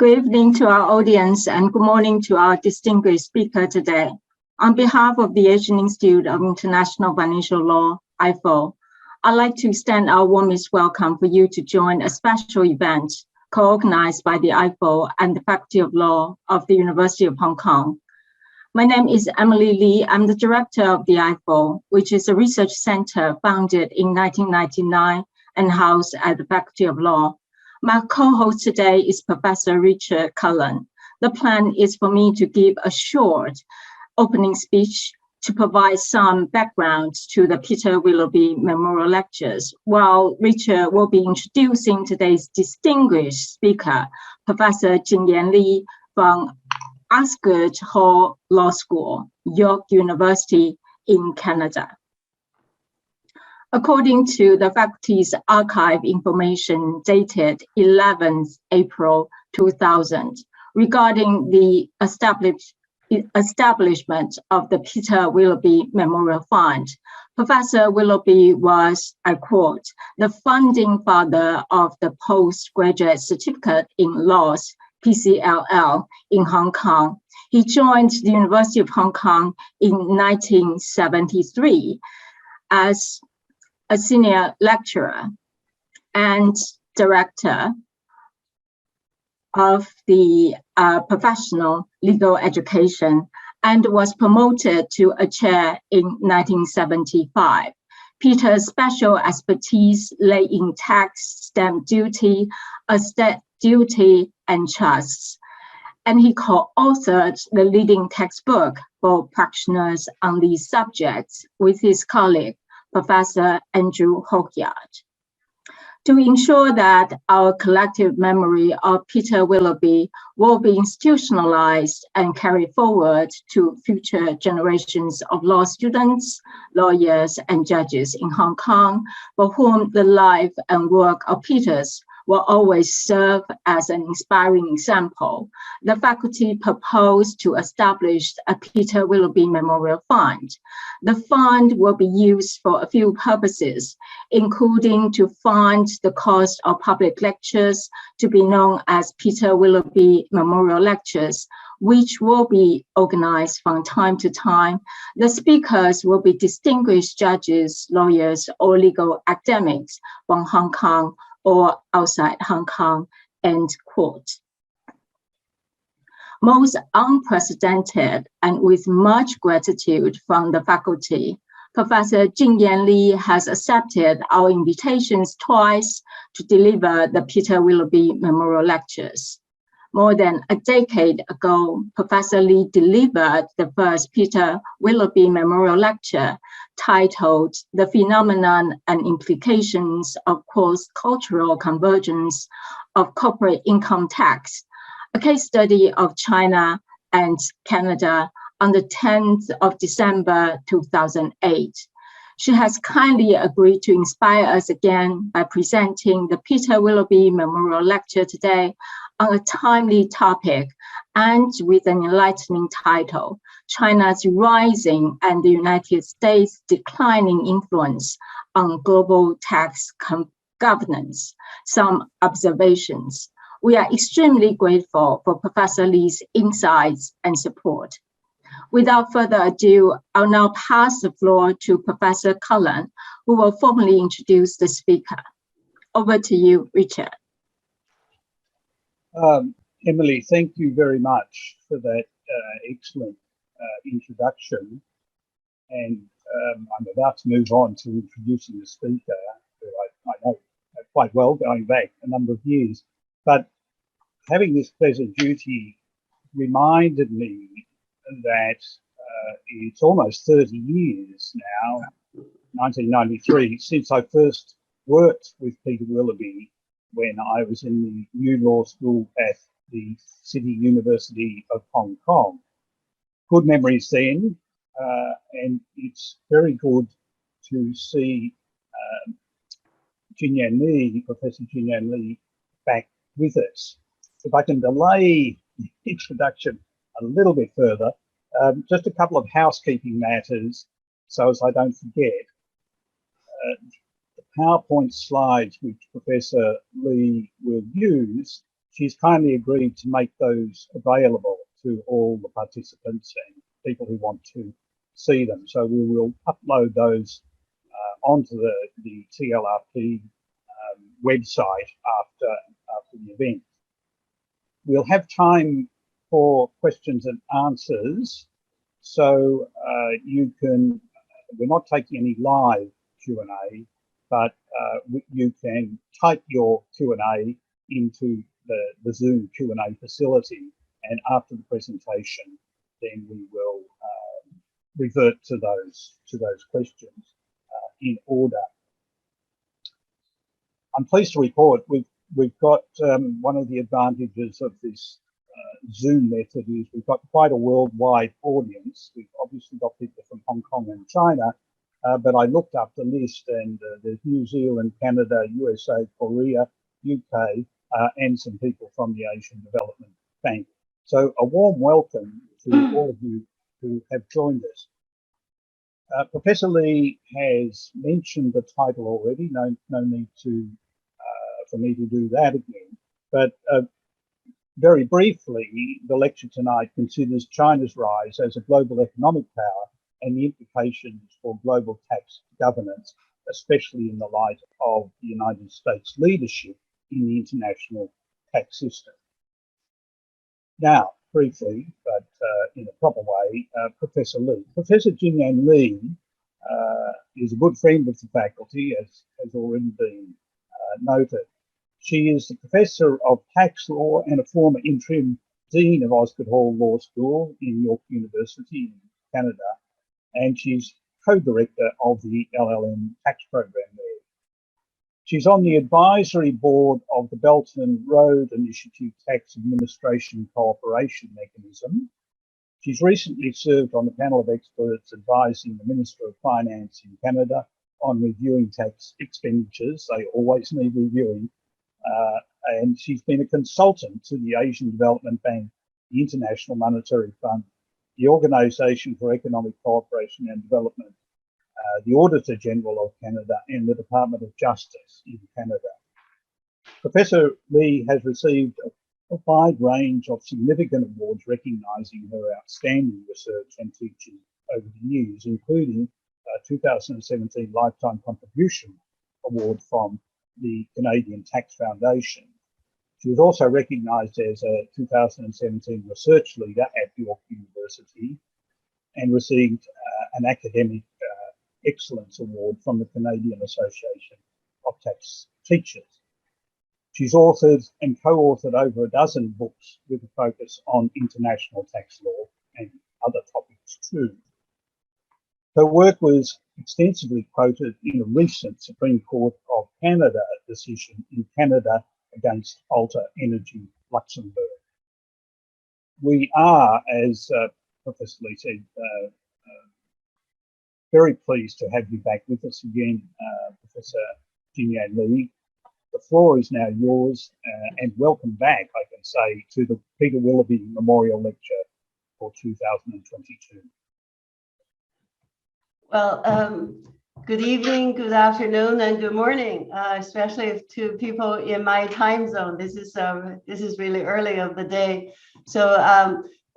Good evening to our audience and good morning to our distinguished speaker today. On behalf of the Asian Institute of International Financial Law, AIIFL, I'd like to extend our warmest welcome for you to join a special event co-organized by the AIIFL and the Faculty of Law of the University of Hong Kong. My name is Emily Lee. I'm the director of the AIIFL, which is a research center founded in 1999 and housed at the Faculty of Law. My co-host today is Professor Richard Cullen. The plan is for me to give a short opening speech to provide some background to the Peter Willoughby Memorial Lectures, while Richard will be introducing today's distinguished speaker, Professor Jinyan Li from Oecd Hall Law School, York University in Canada. According to the faculty's archive information dated 11th April 2000, regarding the establishment of the Peter Willoughby Memorial Fund, Professor Willoughby was, I quote, the founding father of the postgraduate certificate in laws, PCLL, in Hong Kong. He joined the University of Hong Kong in 1973 as a senior lecturer and director of the professional legal education and was promoted to a chair in 1975. Peter's special expertise lay in tax, stamp duty, estate duty, and trusts. And he co-authored the leading textbook for practitioners on these subjects with his colleague, Professor Andrew Hockyard. To ensure that our collective memory of Peter Willoughby will be institutionalized and carried forward to future generations of law students, lawyers, and judges in Hong Kong, for whom the life and work of Peter's will always serve as an inspiring example, the faculty proposed to establish a Peter Willoughby Memorial Fund. The fund will be used for a few purposes, including to fund the cost of public lectures to be known as Peter Willoughby Memorial Lectures, which will be organized from time to time. The speakers will be distinguished judges, lawyers, or legal academics from Hong Kong or outside Hong Kong, end quote. Most unprecedented and with much gratitude from the faculty, Professor Jinyan Li has accepted our invitations twice to deliver the Peter Willoughby Memorial Lectures. More than a decade ago, Professor Li delivered the first Peter Willoughby Memorial Lecture titled The Phenomenon and Implications of Cross-Cultural Convergence of Corporate Income Tax, a case study of China and Canada on the 10th of December 2008. She has kindly agreed to inspire us again by presenting the Peter Willoughby Memorial Lecture today on a timely topic and with an enlightening title, China's Rising and the United States' Declining Influence on Global Tax Governance, Some Observations. We are extremely grateful for Professor Li's insights and support. Without further ado, I'll now pass the floor to Professor Cullen, who will formally introduce the speaker. Over to you, Richard. Emily, thank you very much for that excellent introduction. And I'm about to move on to introducing the speaker, who I know quite well, going back a number of years. But having this pleasant duty reminded me that it's almost 30 years now, 1993, since I first worked with Peter Willoughby when I was in the new law school at the City University of Hong Kong. Good memories then, and it's very good to see Jinyan Li, Professor Jinyan Li, back with us. If I can delay the introduction a little bit further, just a couple of housekeeping matters, so as I don't forget. The PowerPoint slides which Professor Li will use she's kindly agreed to make those available to all the participants and people who want to see them. So we will upload those onto the TLRP website after the event. We'll have time for questions and answers. So you can, we're not taking any live Q&A, but you can type your Q&A into the Zoom Q&A facility, and after the presentation, then we will revert to those questions in order. I'm pleased to report we've got one of the advantages of this Zoom method is we've got quite a worldwide audience. We've obviously got people from Hong Kong and China, but I looked up the list, and there's New Zealand, Canada, USA, Korea, UK, and some people from the Asian Development Bank. So a warm welcome to all of you who have joined us. Professor Lee has mentioned the title already. No need to for me to do that again. But very briefly, the lecture tonight considers China's rise as a global economic power and the implications for global tax governance, especially in the light of the United States leadership in the international tax system. Now, briefly, but in a proper way, Professor Lee. Professor Jinyan Lee is a good friend of the faculty, as has already been noted. She is the Professor of Tax Law and a former interim Dean of Osgoode Hall Law School in York University in Canada, and she's co-director of the LLM tax program there. She's on the advisory board of the Beltane Road Initiative Tax Administration Cooperation Mechanism. She's recently served on the panel of experts advising the Minister of Finance in Canada on reviewing tax expenditures. They always need reviewing. And she's been a consultant to the Asian Development Bank, the International Monetary Fund, the Organisation for Economic Cooperation and Development, the Auditor General of Canada, and the Department of Justice in Canada. Professor Lee has received a wide range of significant awards recognising her outstanding research and teaching over the years, including a 2017 Lifetime Contribution Award from the Canadian Tax Foundation. She was also recognised as a 2017 Research Leader at York University and received an Academic Excellence Award from the Canadian Association of Tax Teachers. She's authored and co-authored over a dozen books with a focus on international tax law and other topics too. Her work was extensively quoted in a recent Supreme Court of Canada decision in Canada against Alta Energy Luxembourg. We are, as Professor Lee said, very pleased to have you back with us again, Professor Jinyan Lee. The floor is now yours, and welcome back, I can say, to the Peter Willoughby Memorial Lecture for 2022. Well, good evening, good afternoon, and good morning, especially to people in my time zone. This is really early of the day. So,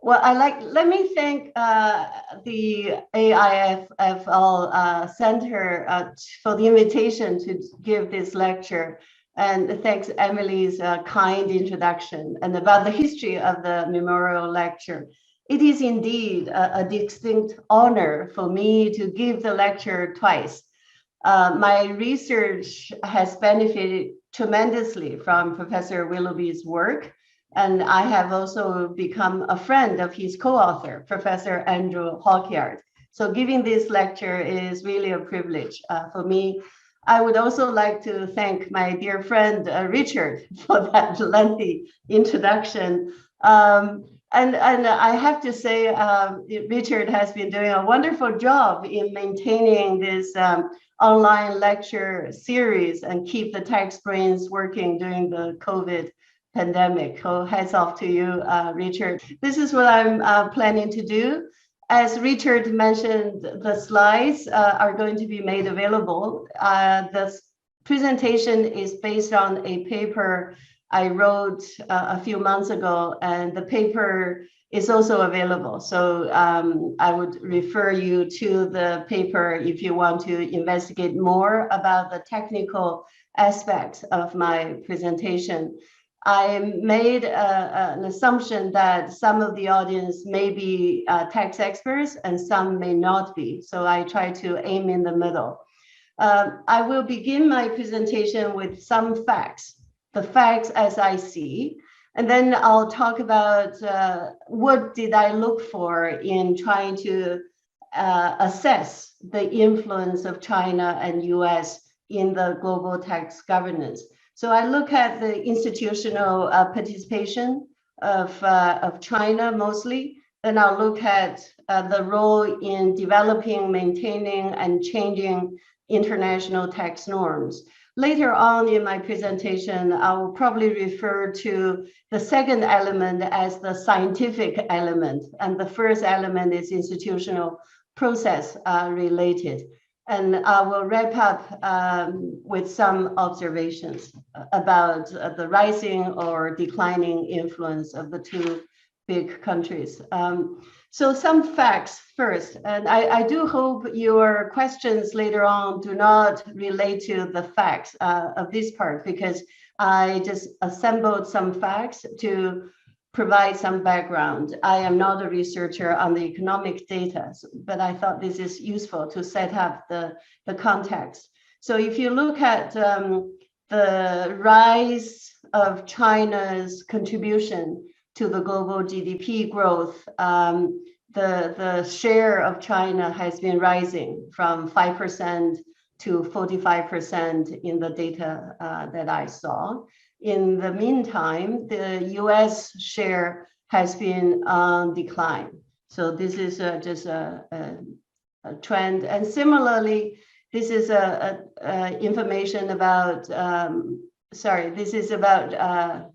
let me thank the AIIFL Center for the invitation to give this lecture. And thanks Emily's kind introduction and about the history of the memorial lecture. It is indeed a distinct honor for me to give the lecture twice. My research has benefited tremendously from Professor Willoughby's work, and I have also become a friend of his co-author, Professor Andrew Hawkyard. So giving this lecture is really a privilege for me. I would also like to thank my dear friend Richard for that lengthy introduction. And I have to say, Richard has been doing a wonderful job in maintaining this online lecture series and keep the tax brains working during the COVID pandemic. So hats off to you, Richard. This is what I'm planning to do. As Richard mentioned, the slides are going to be made available. The presentation is based on a paper I wrote a few months ago, and the paper is also available. So I would refer you to the paper if you want to investigate more about the technical aspects of my presentation. I made an assumption that some of the audience may be tax experts and some may not be. So I try to aim in the middle. I will begin my presentation with some facts, the facts as I see, and then I'll talk about what did I look for in trying to assess the influence of China and US in the global tax governance. So I look at the institutional participation of China mostly, then I'll look at the role in developing, maintaining, and changing international tax norms. Later on in my presentation, I will probably refer to the second element as the scientific element, and the first element is institutional process related. And I will wrap up with some observations about the rising or declining influence of the two big countries. So some facts first, and I do hope your questions later on do not relate to the facts of this part, because I just assembled some facts to provide some background. I am not a researcher on the economic data, but I thought this is useful to set up the context. So if you look at the rise of China's contribution to the global GDP growth, the share of China has been rising from 5% to 45% in the data that I saw. In the meantime, the US share has been on decline. So this is just a trend. And similarly, this is information about, this is about,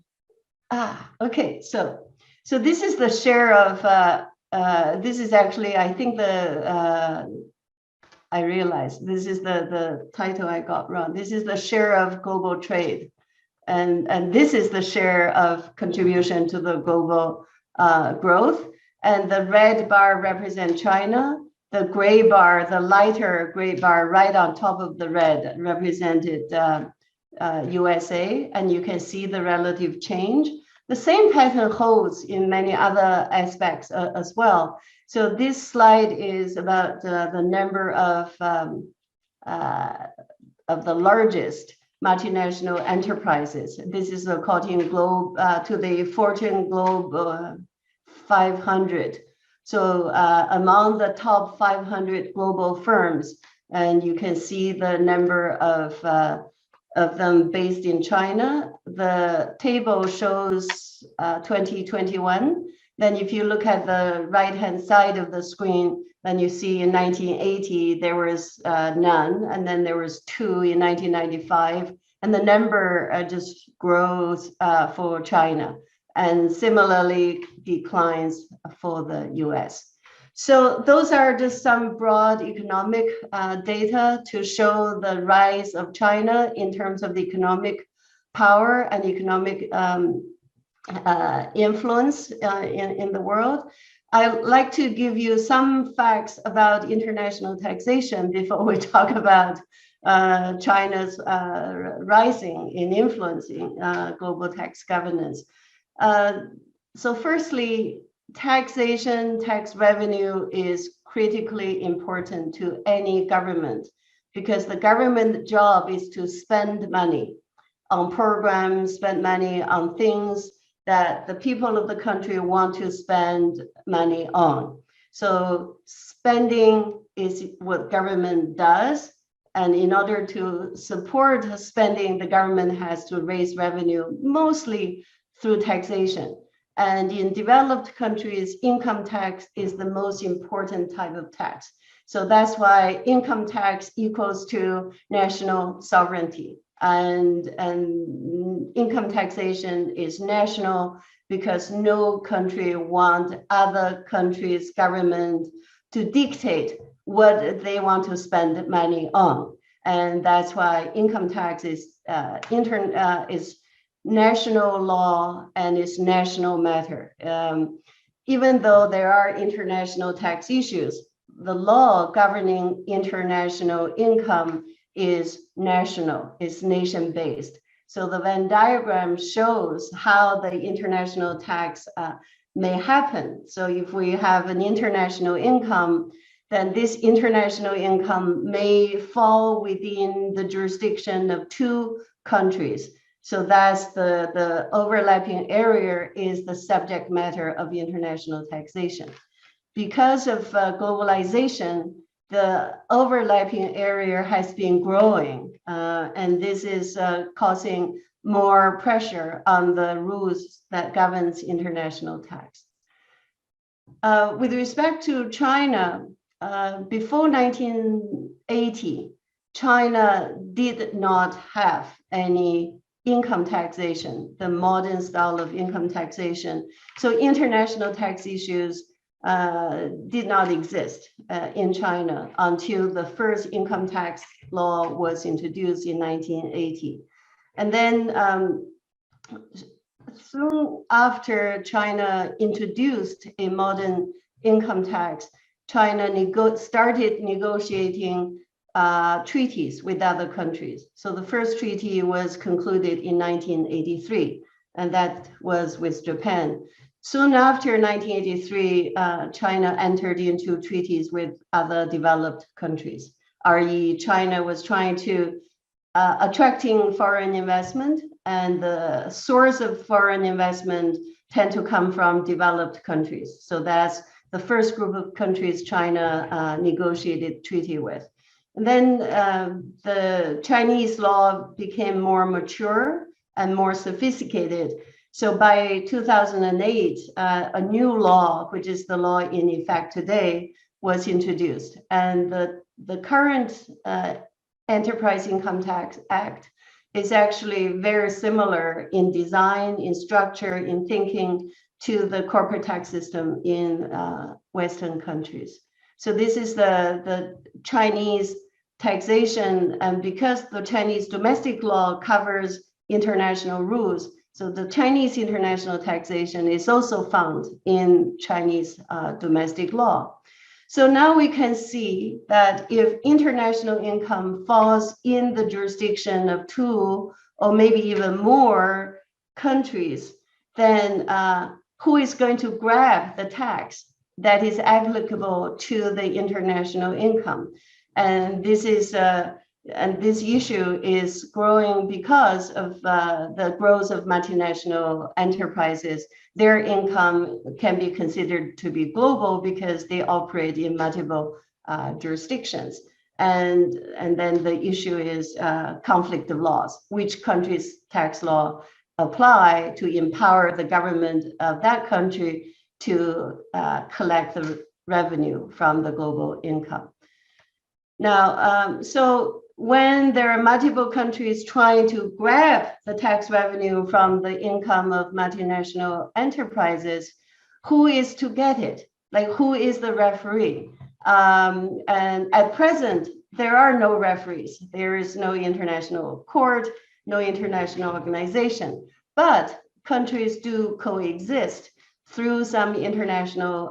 okay, so this is the share of, this is actually, I think I realized this is the title I got wrong. This is the share of global trade. And this is the share of contribution to the global growth. And the red bar represents China. The gray bar, the lighter gray bar right on top of the red represented USA. And you can see the relative change. The same pattern holds in many other aspects as well. So this slide is about the number of the largest multinational enterprises. This is according to the Fortune Global 500. So among the top 500 global firms, and you can see the number of them based in China. The table shows 2021. Then if you look at the right-hand side of the screen, then you see in 1980, there was none, and then there was 2 in 1995, and the number just grows for China, and similarly declines for the US. So those are just some broad economic data to show the rise of China in terms of the economic power and economic influence in the world. I'd like to give you some facts about international taxation before we talk about China's rising in influencing global tax governance. So firstly, taxation, tax revenue is critically important to any government, because the government job is to spend money on programs, spend money on things that the people of the country want to spend money on. So spending is what government does. And in order to support spending, the government has to raise revenue, mostly through taxation. And in developed countries, income tax is the most important type of tax. So that's why income tax equals to national sovereignty. And income taxation is national because no country wants other countries' government to dictate what they want to spend money on. And that's why income tax is national law and it's national matter. Even though there are international tax issues, the law governing international income is national, it's nation-based. So the Venn diagram shows how the international tax may happen. So if we have an international income, then this international income may fall within the jurisdiction of two countries. So that's the overlapping area is the subject matter of international taxation. Because of globalization, the overlapping area has been growing, and this is causing more pressure on the rules that governs international tax. With respect to China, before 1980, China did not have any income taxation, the modern style of income taxation. So international tax issues did not exist in China until the first income tax law was introduced in 1980. And then soon after China introduced a modern income tax, China started negotiating treaties with other countries. So the first treaty was concluded in 1983, and that was with Japan. Soon after 1983, China entered into treaties with other developed countries, i.e. China was trying to attracting foreign investment, and the source of foreign investment tend to come from developed countries. So that's the first group of countries China negotiated treaty with. And then the Chinese law became more mature and more sophisticated. So by 2008, a new law, which is the law in effect today, was introduced. And the current Enterprise Income Tax Act is actually very similar in design, in structure, in thinking to the corporate tax system in Western countries. So this is the Chinese taxation, and because the Chinese domestic law covers international rules, so the Chinese international taxation is also found in Chinese domestic law. So now we can see that if international income falls in the jurisdiction of two or maybe even more countries, then who is going to grab the tax that is applicable to the international income? And this is and this issue is growing because of the growth of multinational enterprises. Their income can be considered to be global because they operate in multiple jurisdictions. And then the issue is conflict of laws, which country's tax law apply to empower the government of that country to collect the revenue from the global income. Now, so when there are multiple countries trying to grab the tax revenue from the income of multinational enterprises, who is to get it? Like, who is the referee? And at present, there are no referees. There is no international court, no international organization, but countries do coexist through some international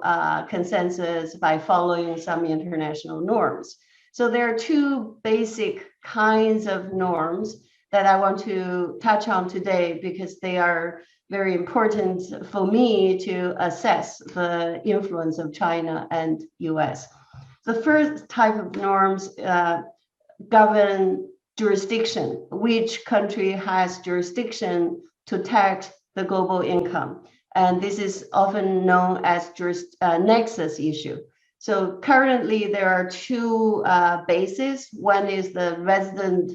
consensus by following some international norms. So there are two basic kinds of norms that I want to touch on today because they are very important for me to assess the influence of China and US. The first type of norms govern jurisdiction, which country has jurisdiction to tax the global income. And this is often known as Nexus issue. So currently there are two bases. One is the resident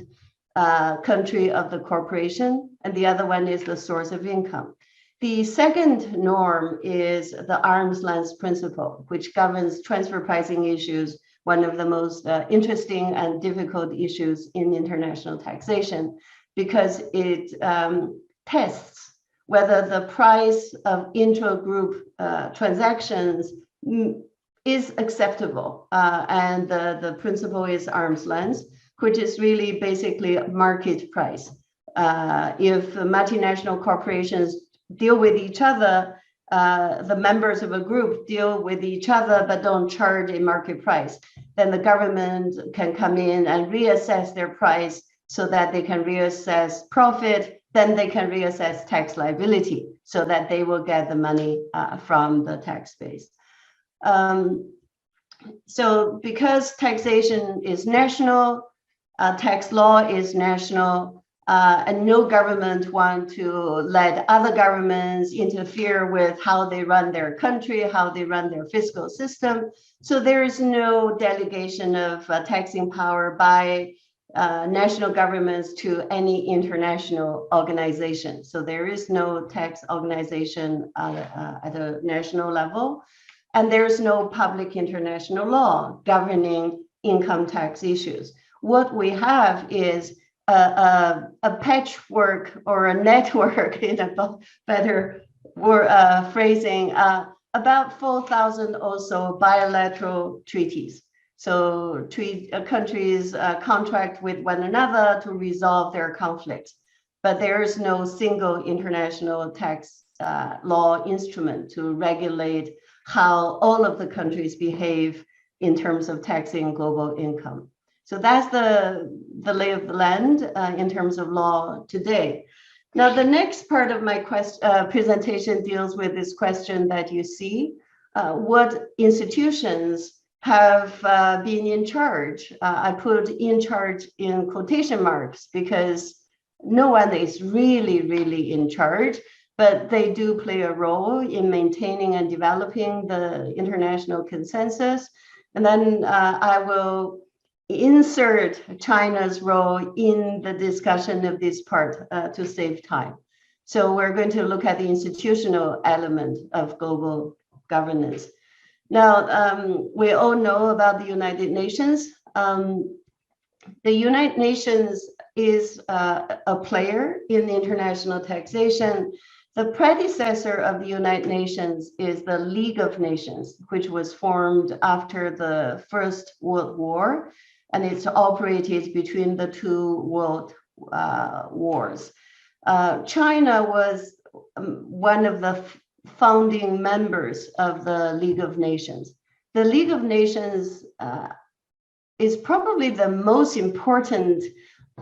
country of the corporation, and the other one is the source of income. The second norm is the arm's length principle, which governs transfer pricing issues, one of the most interesting and difficult issues in international taxation, because it tests whether the price of intra-group transactions is acceptable. And the principle is arm's length, which is really basically market price. If multinational corporations deal with each other, the members of a group deal with each other but don't charge a market price, then the government can come in and reassess their price so that they can reassess profit, then they can reassess tax liability so that they will get the money from the tax base. So because taxation is national, tax law is national, and no government want to let other governments interfere with how they run their country, how they run their fiscal system. So there is no delegation of taxing power by national governments to any international organization. So there is no tax organization at a national level, and there's no public international law governing income tax issues. What we have is a patchwork or a network, in a better phrasing, about 4,000 or so bilateral treaties. So countries contract with one another to resolve their conflicts, but there is no single international tax law instrument to regulate how all of the countries behave in terms of taxing global income. So that's the lay of the land in terms of law today. Now, the next part of my presentation deals with this question that you see. What institutions have been in charge? I put in charge in quotation marks because no one is really in charge, but they do play a role in maintaining and developing the international consensus. And then I will insert China's role in the discussion of this part to save time. So we're going to look at the institutional element of global governance. Now, we all know about the United Nations. The United Nations is a player in international taxation. The predecessor of the United Nations is the League of Nations, which was formed after the First World War, and it's operated between the two world wars. China was one of the founding members of the League of Nations. The League of Nations is probably the most important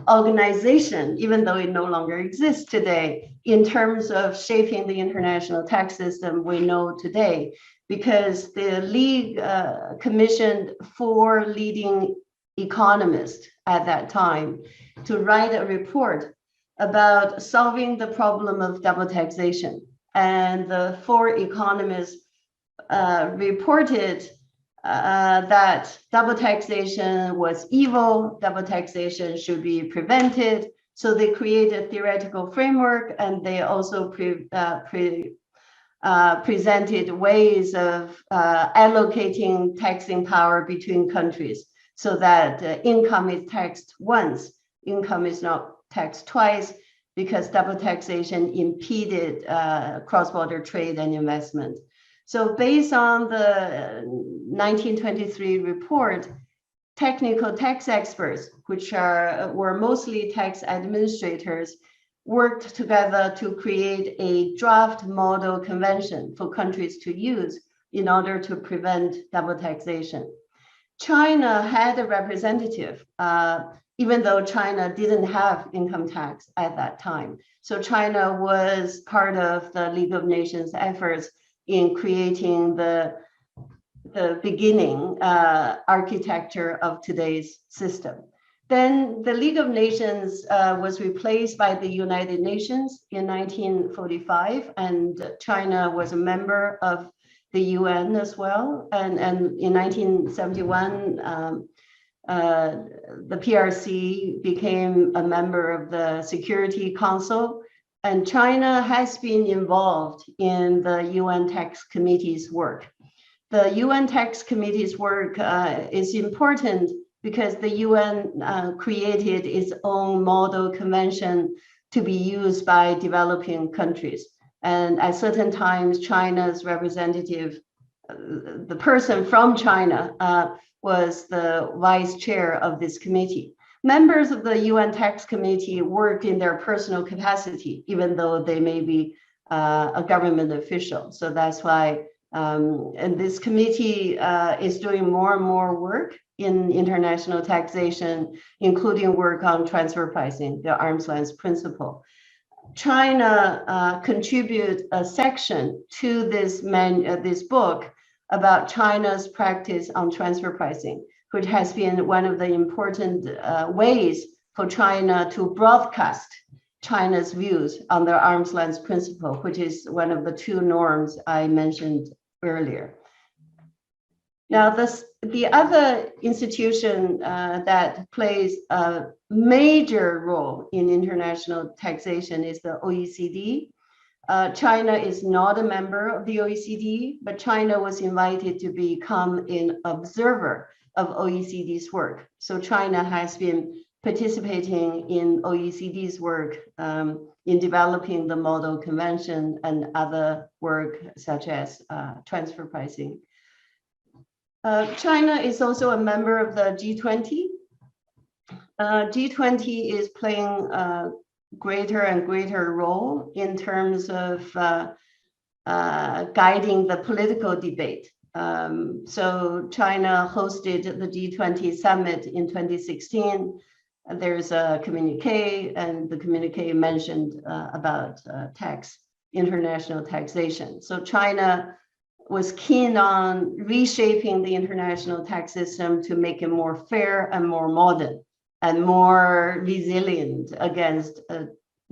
organization, even though it no longer exists today, in terms of shaping the international tax system we know today, because the League commissioned 4 leading economists at that time to write a report about solving the problem of double taxation. And the 4 economists reported that double taxation was evil, double taxation should be prevented. So they created a theoretical framework, and they also presented ways of allocating taxing power between countries so that income is taxed once, income is not taxed twice, because double taxation impeded cross-border trade and investment. So based on the 1923 report, technical tax experts, which were mostly tax administrators, worked together to create a draft model convention for countries to use in order to prevent double taxation. China had a representative, even though China didn't have income tax at that time. So China was part of the League of Nations efforts in creating the beginning architecture of today's system. Then the League of Nations was replaced by the United Nations in 1945, and China was a member of the UN as well. And in 1971, the PRC became a member of the Security Council, and China has been involved in the UN Tax Committee's work. The UN Tax Committee's work is important because the UN created its own model convention to be used by developing countries. And at certain times, China's representative, the person from China, was the vice chair of this committee. members of the UN Tax Committee work in their personal capacity, even though they may be a government official. So that's why, and this committee is doing more and more work in international taxation, including work on transfer pricing, the arm's length principle. China contribute a section to this book about China's practice on transfer pricing, which has been one of the important ways for China to broadcast China's views on the arm's length principle, which is one of the two norms I mentioned earlier. Now, the other institution that plays a major role in international taxation is the OECD. China is not a member of the OECD, but China was invited to become an observer of OECD's work. So China has been participating in OECD's work in developing the model convention and other work such as transfer pricing. China is also a member of the G20. G20 is playing a greater and greater role in terms of guiding the political debate. So China hosted the G20 summit in 2016. There's a communique, and the communique mentioned about international taxation. So China was keen on reshaping the international tax system to make it more fair and more modern and more resilient against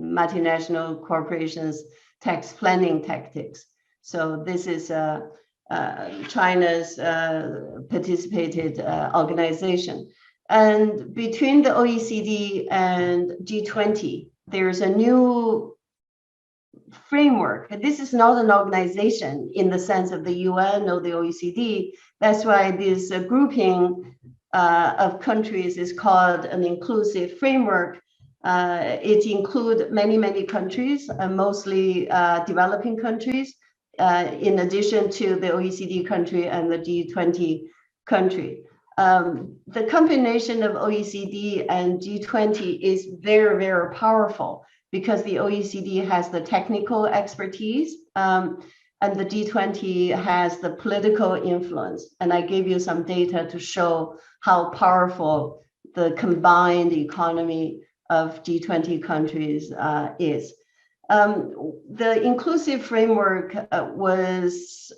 multinational corporations' tax planning tactics. So this is China's participated organization. And between the OECD and G20, there's a new framework. This is not an organization in the sense of the UN or the OECD. That's why this grouping of countries is called an inclusive framework. It includes many, many countries, mostly developing countries, in addition to the OECD country and the G20 country. The combination of OECD and G20 is very, very powerful because the OECD has the technical expertise and the G20 has the political influence. And I gave you some data to show how powerful the combined economy of G20 countries is. The inclusive framework was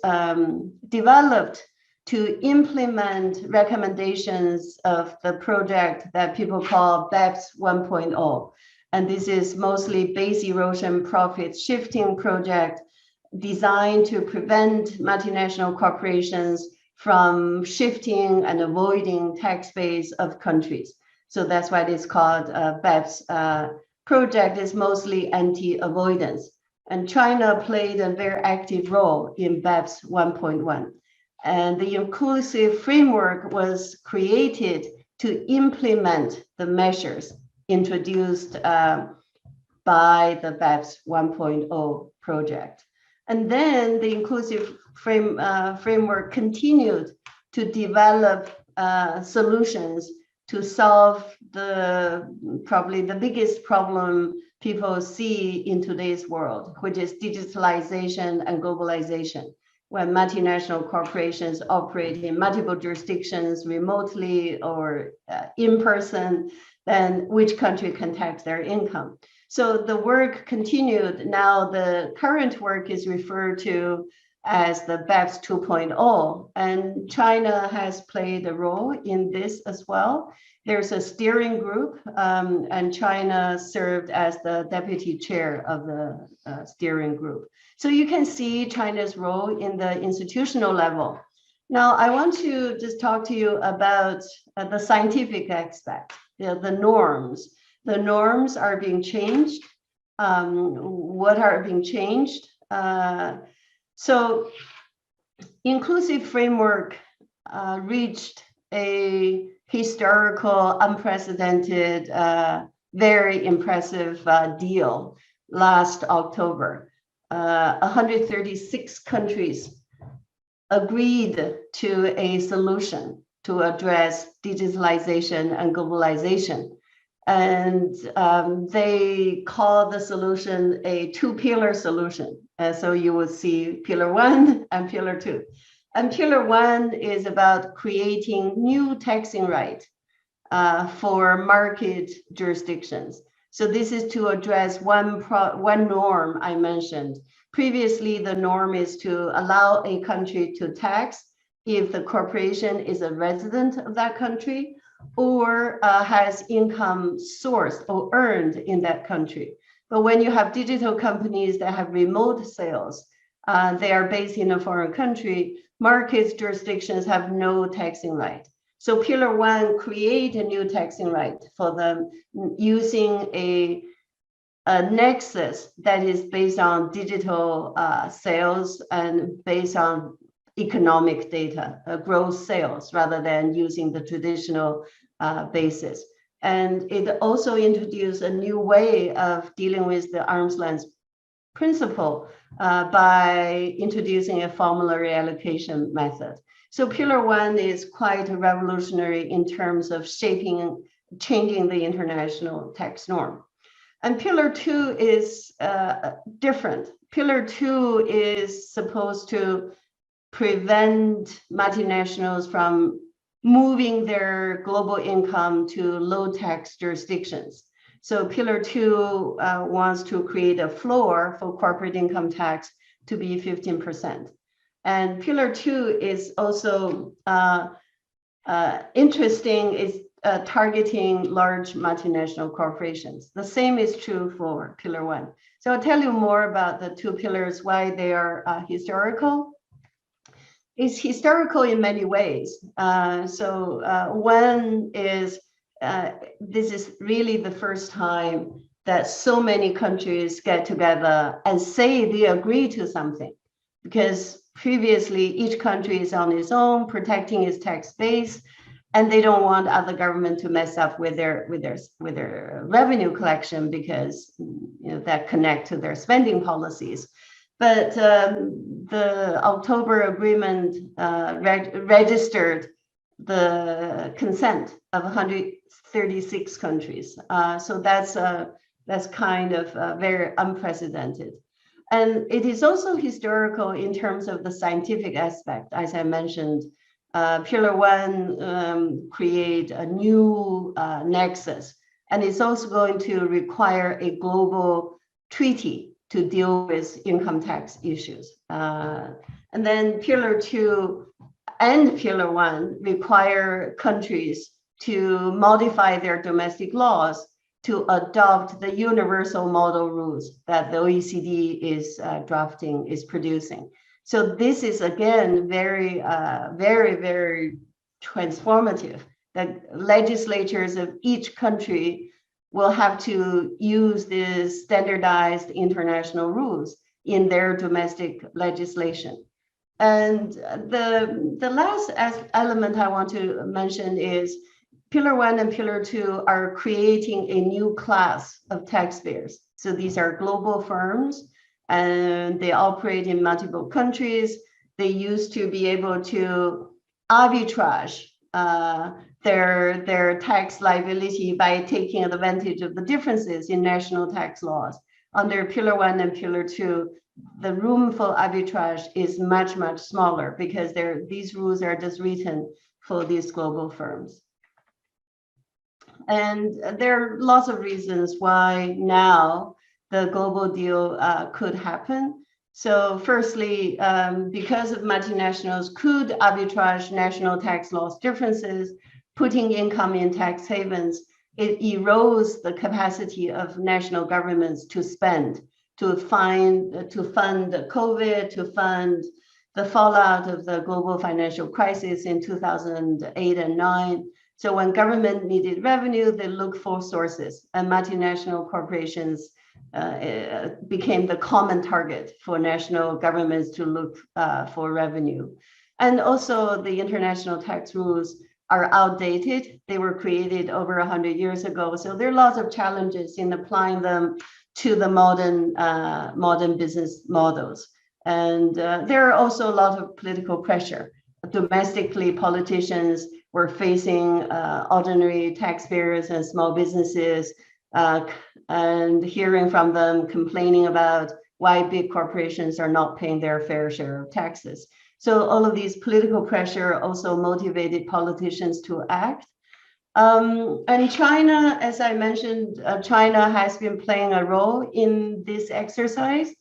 developed to implement recommendations of the project that people call BEPS 1.0. And this is mostly base erosion profit shifting project designed to prevent multinational corporations from shifting and avoiding tax base of countries. So that's why it's called BEPS project is mostly anti-avoidance. And China played a very active role in BEPS 1.1. And the inclusive framework was created to implement the measures introduced by the BEPS 1.0 project. And then the inclusive framework continued to develop solutions to solve probably the biggest problem people see in today's world, which is digitalization and globalization. When multinational corporations operate in multiple jurisdictions remotely or in person, then which country can tax their income? So the work continued. Now the current work is referred to as the BEPS 2.0, and China has played a role in this as well. There's a steering group, and China served as the deputy chair of the steering group. So you can see China's role in the institutional level. Now, I want to just talk to you about the scientific aspect, the norms. The norms are being changed. What are being changed? So inclusive framework reached a historical, unprecedented, very impressive deal last October. 136 countries agreed to a solution to address digitalization and globalization. And they call the solution a two-pillar solution. So you will see pillar 1 and pillar 2. And pillar 1 is about creating new taxing right for market jurisdictions. So this is to address one norm I mentioned. Previously, the norm is to allow a country to tax if the corporation is a resident of that country or has income sourced or earned in that country. But when you have digital companies that have remote sales, they are based in a foreign country, markets jurisdictions have no taxing right. So pillar 1 create a new taxing right for them using a nexus that is based on digital sales and based on economic data, gross sales, rather than using the traditional basis. And it also introduced a new way of dealing with the arm's length principle by introducing a formulary allocation method. So pillar 1 is quite revolutionary in terms of changing the international tax norm. And pillar 2 is different. Pillar 2 is supposed to prevent multinationals from moving their global income to low tax jurisdictions. So pillar 2 wants to create a floor for corporate income tax to be 15%. And pillar 2 is also interesting, is targeting large multinational corporations. The same is true for pillar 1. So I'll tell you more about the 2 pillars, why they are historical. It's historical in many ways. One is, this is really the first time that so many countries get together and say they agree to something, because previously each country is on its own, protecting its tax base, and they don't want other government to mess up with their revenue collection, because that connect to their spending policies. But the October agreement registered the consent of 136 countries. So that's kind of very unprecedented. And it is also historical in terms of the scientific aspect. As I mentioned, pillar 1 create a new nexus, and it's also going to require a global treaty to deal with income tax issues. And then pillar 2 and pillar 1 require countries to modify their domestic laws to adopt the universal model rules that the OECD is producing. So this is, again, very, very transformative, that legislatures of each country will have to use these standardized international rules in their domestic legislation. And the last element I want to mention is pillar 1 and pillar 2 are creating a new class of taxpayers. So these are global firms, and they operate in multiple countries. They used to be able to arbitrage their tax liability by taking advantage of the differences in national tax laws. Under pillar 1 and pillar 2, the room for arbitrage is much, much smaller, because these rules are just written for these global firms. And there are lots of reasons why now the global deal could happen. So firstly, because of multinationals could arbitrage national tax laws differences, putting income in tax havens, it erodes the capacity of national governments to spend, to fund COVID, to fund the fallout of the global financial crisis in 2008 and 9. So when government needed revenue, they look for sources, and multinational corporations became the common target for national governments to look for revenue. And also the international tax rules are outdated. They were created over 100 years ago. So there are lots of challenges in applying them to the modern business models. And there are also a lot of political pressure. Domestically, politicians were facing ordinary taxpayers and small businesses, and hearing from them complaining about why big corporations are not paying their fair share of taxes. So all of these political pressure also motivated politicians to act. And China, as I mentioned, China has been playing a role in this exercise.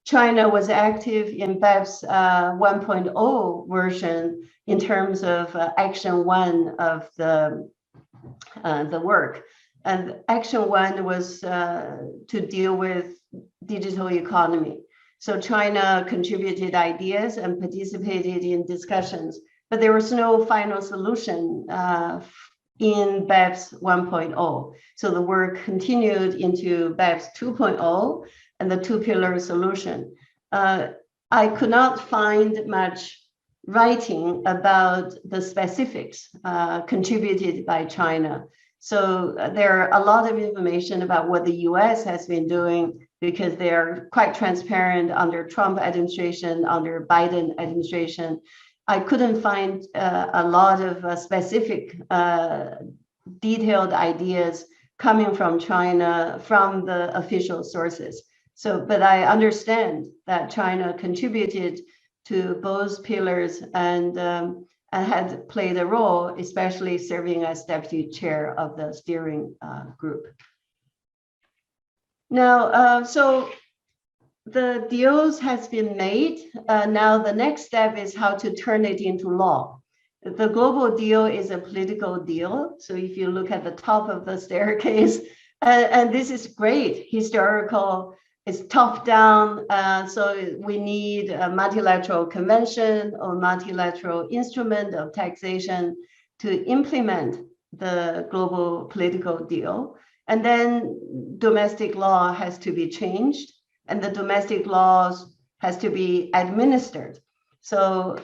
China was active in BEPS 1.0 version in terms of Action 1 of the work. And Action 1 was to deal with digital economy. So China contributed ideas and participated in discussions, but there was no final solution in BEPS 1.0. So the work continued into BEPS 2.0 and the two-pillar solution. I could not find much writing about the specifics contributed by China. So there are a lot of information about what the US has been doing because they are quite transparent under Trump administration, under Biden administration. I couldn't find a lot of specific detailed ideas coming from China from the official sources. So, but I understand that China contributed to both pillars and had played a role, especially serving as deputy chair of the steering group. Now, so the deals has been made. Now the next step is how to turn it into law. The global deal is a political deal. So if you look at the top of the staircase, and this is great, historical, it's top down. So we need a multilateral convention or multilateral instrument of taxation to implement the global political deal. And then domestic law has to be changed, and the domestic laws has to be administered. So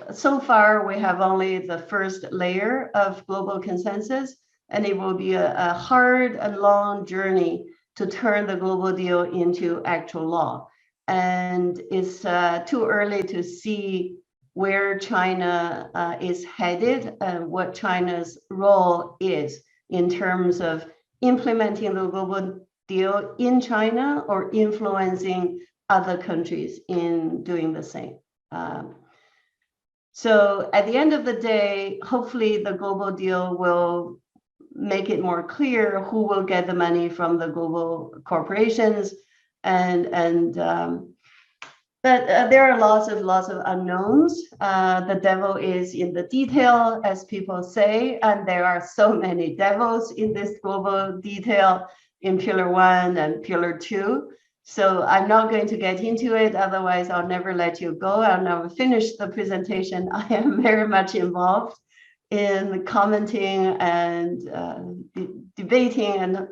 far we have only the first layer of global consensus, and it will be a hard and long journey to turn the global deal into actual law. And it's too early to see where China is headed and what China's role is in terms of implementing the global deal in China or influencing other countries in doing the same. So at the end of the day, hopefully the global deal will make it more clear who will get the money from the global corporations, but there are lots of unknowns. The devil is in the detail, as people say, and there are so many devils in this global detail in Pillar 1 and Pillar 2. So I'm not going to get into it, otherwise I'll never let you go. I'll never finish the presentation. I am very much involved in commenting and debating and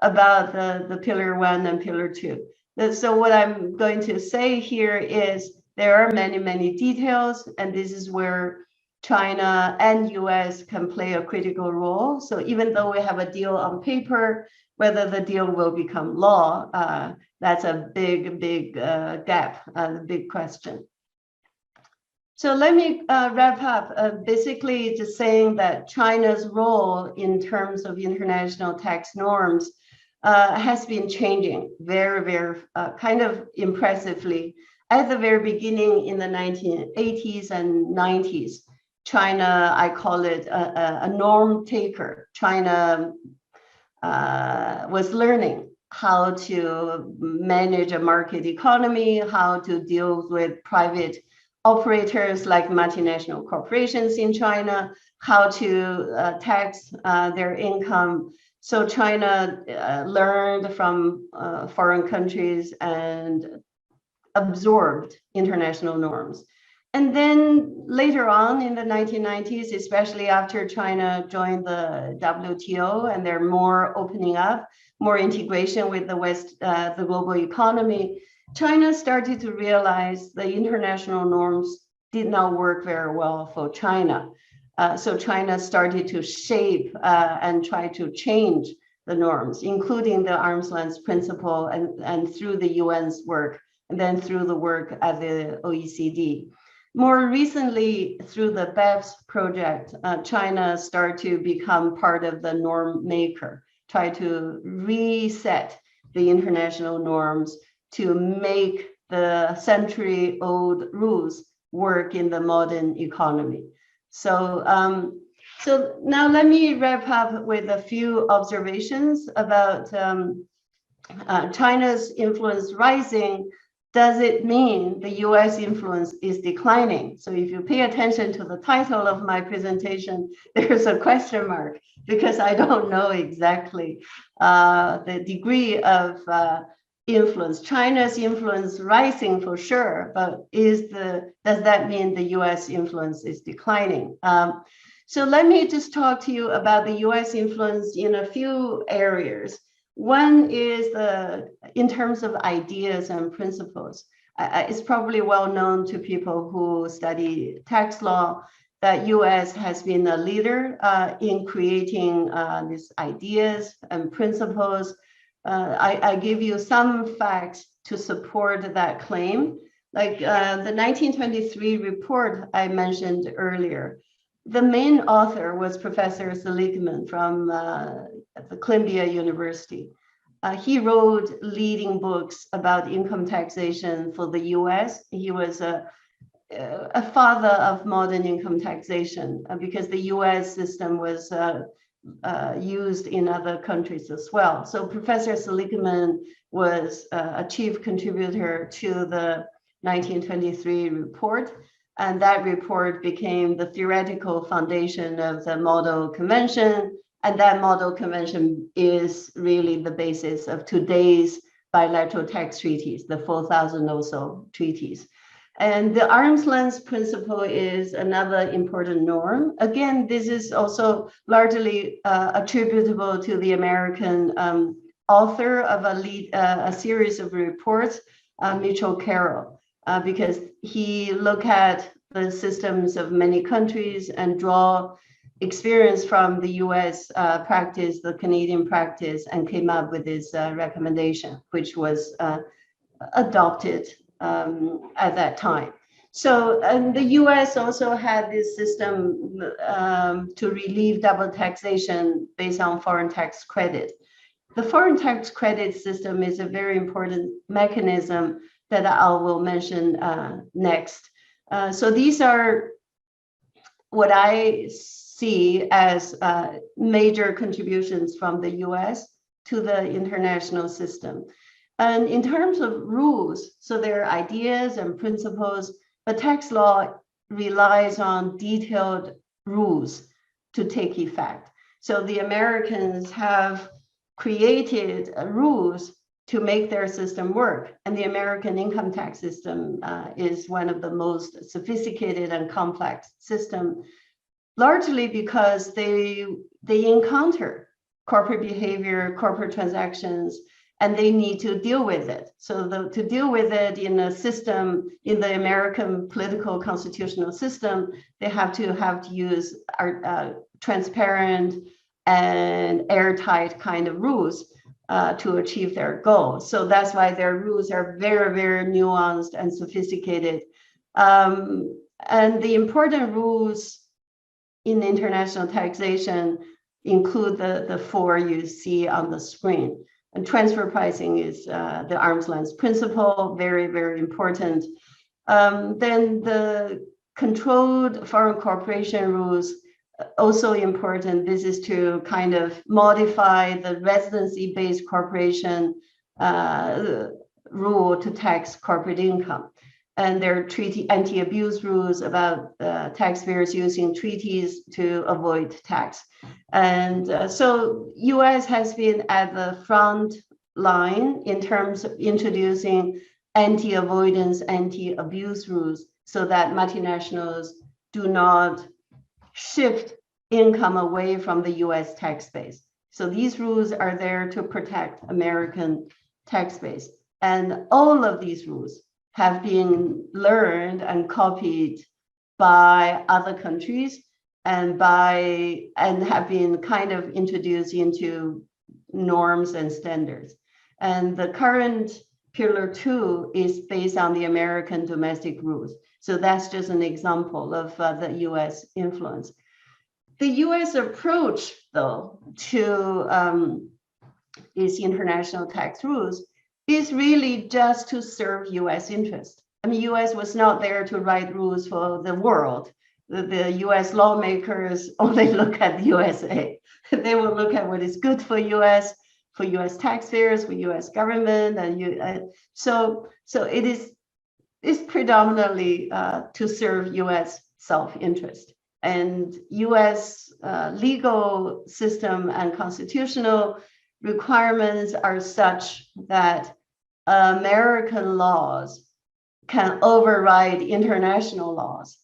about the Pillar 1 and Pillar 2. So what I'm going to say here is there are many details, and this is where China and US can play a critical role. So even though we have a deal on paper, whether the deal will become law, that's a big gap, a big question. So let me wrap up, basically just saying that China's role in terms of international tax norms has been changing very kind of impressively. At the very beginning in the 1980s and 90s, China, I call it a norm taker. China was learning how to manage a market economy, how to deal with private operators like multinational corporations in China, how to tax their income. So China learned from foreign countries and absorbed international norms. And then later on in the 1990s, especially after China joined the WTO and they're more opening up, more integration with the West, the global economy, China started to realize the international norms did not work very well for China. So China started to shape and try to change the norms, including the arm's length principle and through the UN's work, and then through the work at the OECD. More recently, through the BEPS project, China started to become part of the norm maker, try to reset the international norms to make the century-old rules work in the modern economy. So, so now let me wrap up with a few observations about China's influence rising. Does it mean the US influence is declining? So if you pay attention to the title of my presentation, there's a question mark because I don't know exactly the degree of influence. China's influence rising for sure, but does that mean the US influence is declining? So let me just talk to you about the US influence in a few areas. One is in terms of ideas and principles. It's probably well known to people who study tax law that US has been a leader in creating these ideas and principles. I give you some facts to support that claim. Like the 1923 report I mentioned earlier, the main author was Professor Seligman from the Columbia University. He wrote leading books about income taxation for the US. He was a father of modern income taxation because the US system was used in other countries as well. So Professor Seligman was a chief contributor to the 1923 report. And that report became the theoretical foundation of the Model Convention. And that Model Convention is really the basis of today's bilateral tax treaties, the 4,000 or so treaties. And the arm's length principle is another important norm. Again, this is also largely attributable to the American author of a series of reports, Mitchell Carroll. Because he looked at the systems of many countries and draw experience from the US practice, the Canadian practice, and came up with this recommendation, which was adopted at that time. So and the US also had this system to relieve double taxation based on foreign tax credit. The foreign tax credit system is a very important mechanism that I will mention next. So these are what I see as major contributions from the US to the international system. And in terms of rules, so there are ideas and principles, but tax law relies on detailed rules to take effect. So the Americans have created rules to make their system work. And the American income tax system is one of the most sophisticated and complex systems, largely because they encounter corporate behavior, corporate transactions, and they need to deal with it. So to deal with it in a system, in the American political constitutional system, they have to use transparent and airtight kind of rules to achieve their goals. So that's why their rules are very, very nuanced and sophisticated. And the important rules in international taxation include the four you see on the screen. And transfer pricing is the arm's length principle, very, very important. Then the controlled foreign corporation rules, also important. This is to kind of modify the residency-based corporation rule to tax corporate income. And there are anti-abuse rules about taxpayers using treaties to avoid tax. And so US has been at the front line in terms of introducing anti-avoidance, anti-abuse rules so that multinationals do not shift income away from the US tax base. So these rules are there to protect American tax base. And all of these rules have been learned and copied by other countries and have been kind of introduced into norms and standards. And the current Pillar 2 is based on the American domestic rules. So that's just an example of the US influence. The US approach, though, to these international tax rules is really just to serve US interest. I mean, US was not there to write rules for the world. The US lawmakers only look at the USA. They will look at what is good for US taxpayers, for US government, and so it is predominantly to serve US self-interest. And US legal system and constitutional requirements are such that American laws can override international laws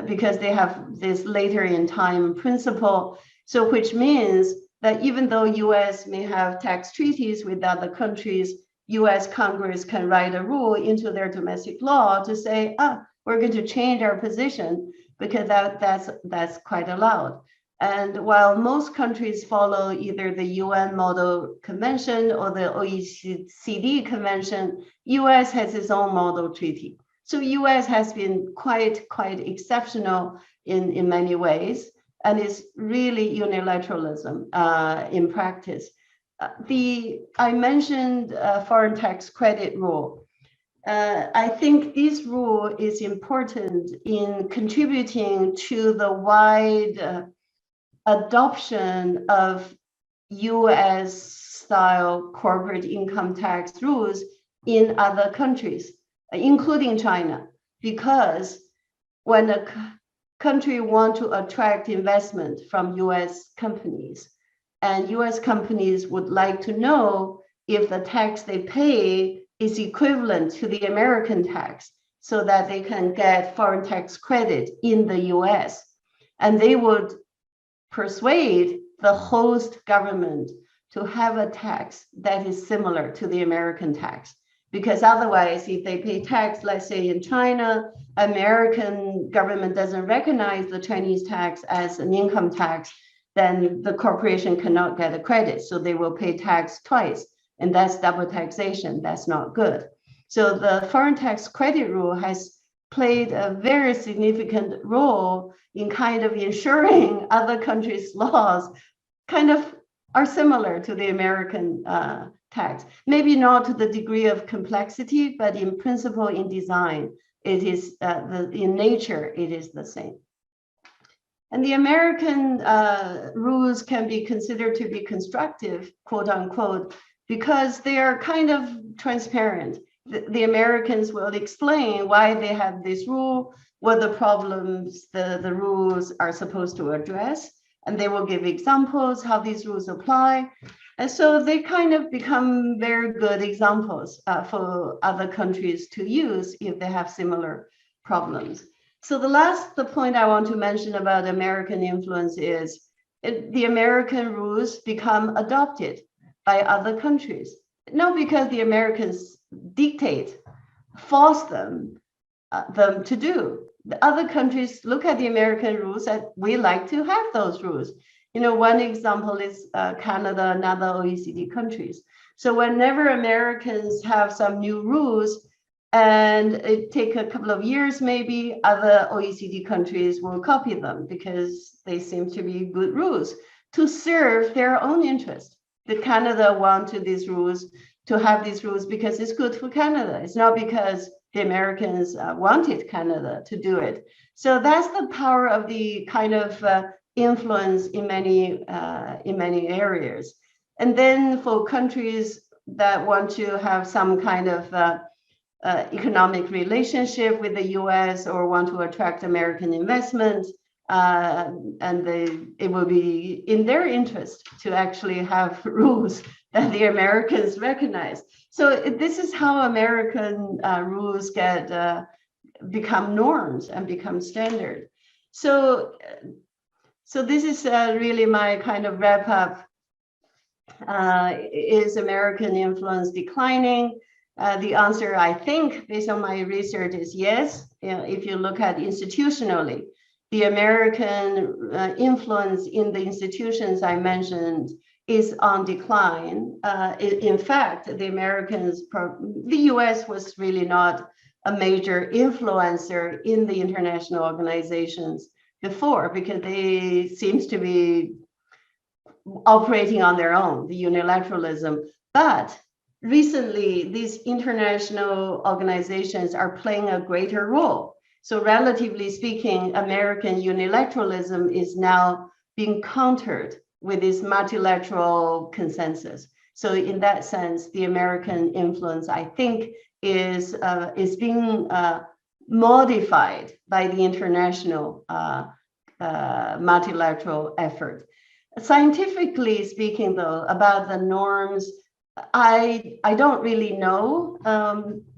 because they have this later in time principle. So which means that even though US may have tax treaties with other countries, US Congress can write a rule into their domestic law to say, we're going to change our position because that's quite allowed. And while most countries follow either the UN Model Convention or the OECD Convention, US has its own model treaty. So US has been quite exceptional in many ways, and it's really unilateralism in practice. I mentioned foreign tax credit rule. I think this rule is important in contributing to the wide adoption of US-style corporate income tax rules in other countries, including China, because when a country wants to attract investment from US companies, and US companies would like to know if the tax they pay is equivalent to the American tax so that they can get foreign tax credit in the US. And they would persuade the host government to have a tax that is similar to the American tax. Because otherwise, if they pay tax, let's say in China, American government doesn't recognize the Chinese tax as an income tax, then the corporation cannot get a credit. So they will pay tax twice. And that's double taxation. That's not good. So the foreign tax credit rule has played a very significant role in kind of ensuring other countries' laws kind of are similar to the American tax. Maybe not to the degree of complexity, but in principle, in design, it is in nature, it is the same. And the American rules can be considered to be constructive, quote unquote, because they are kind of transparent. The Americans will explain why they have this rule, what the problems the rules are supposed to address, and they will give examples how these rules apply. And so they kind of become very good examples for other countries to use if they have similar problems. So the point I want to mention about American influence is the American rules become adopted by other countries. Not because the Americans dictate, force them to do. The other countries look at the American rules and we like to have those rules. You know, one example is Canada and other OECD countries. So whenever Americans have some new rules and it take a couple of years, maybe other OECD countries will copy them because they seem to be good rules to serve their own interest. The Canada wanted these rules to have these rules because it's good for Canada. It's not because the Americans wanted Canada to do it. So that's the power of the kind of influence in many areas. And then for countries that want to have some kind of economic relationship with the US or want to attract American investment, it will be in their interest to actually have rules that the Americans recognize. So this is how American rules become norms and become standard. So this is really my kind of wrap up. Is American influence declining? The answer, I think, based on my research, is yes. If you look at institutionally, the American influence in the institutions I mentioned is on decline. In fact, the US was really not a major influencer in the international organizations before, because they seems to be operating on their own, the unilateralism. But recently, these international organizations are playing a greater role. So relatively speaking, American unilateralism is now being countered with this multilateral consensus. So in that sense, the American influence, I think, is being modified by the international multilateral effort. Scientifically speaking, though, about the norms, I don't really know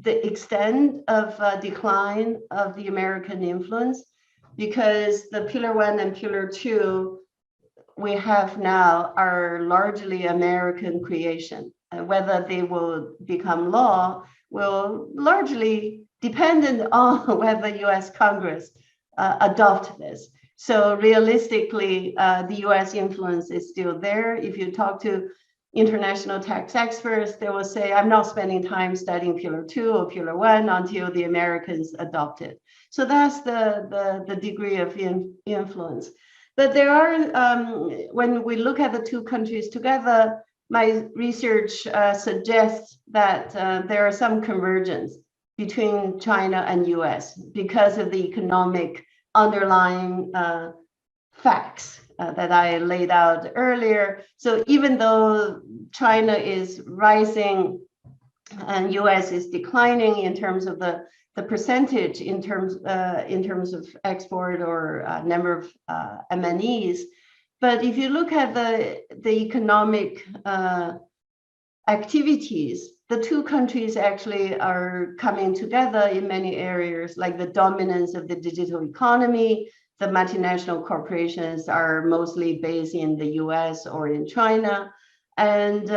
the extent of decline of the American influence, because the Pillar 1 and Pillar 2 we have now are largely American creation. Whether they will become law will largely depend on whether US Congress adopt this. So realistically, the US influence is still there. If you talk to international tax experts, they will say, I'm not spending time studying Pillar 2 or Pillar 1 until the Americans adopt it. So that's the degree of influence. But there are, when we look at the two countries together, my research suggests that there are some convergence between China and US because of the economic underlying facts that I laid out earlier. So even though China is rising and US is declining in terms of the percentage in terms of export or number of MNEs, but if you look at the economic activities, the two countries actually are coming together in many areas, like the dominance of the digital economy. The multinational corporations are mostly based in the US or in China. And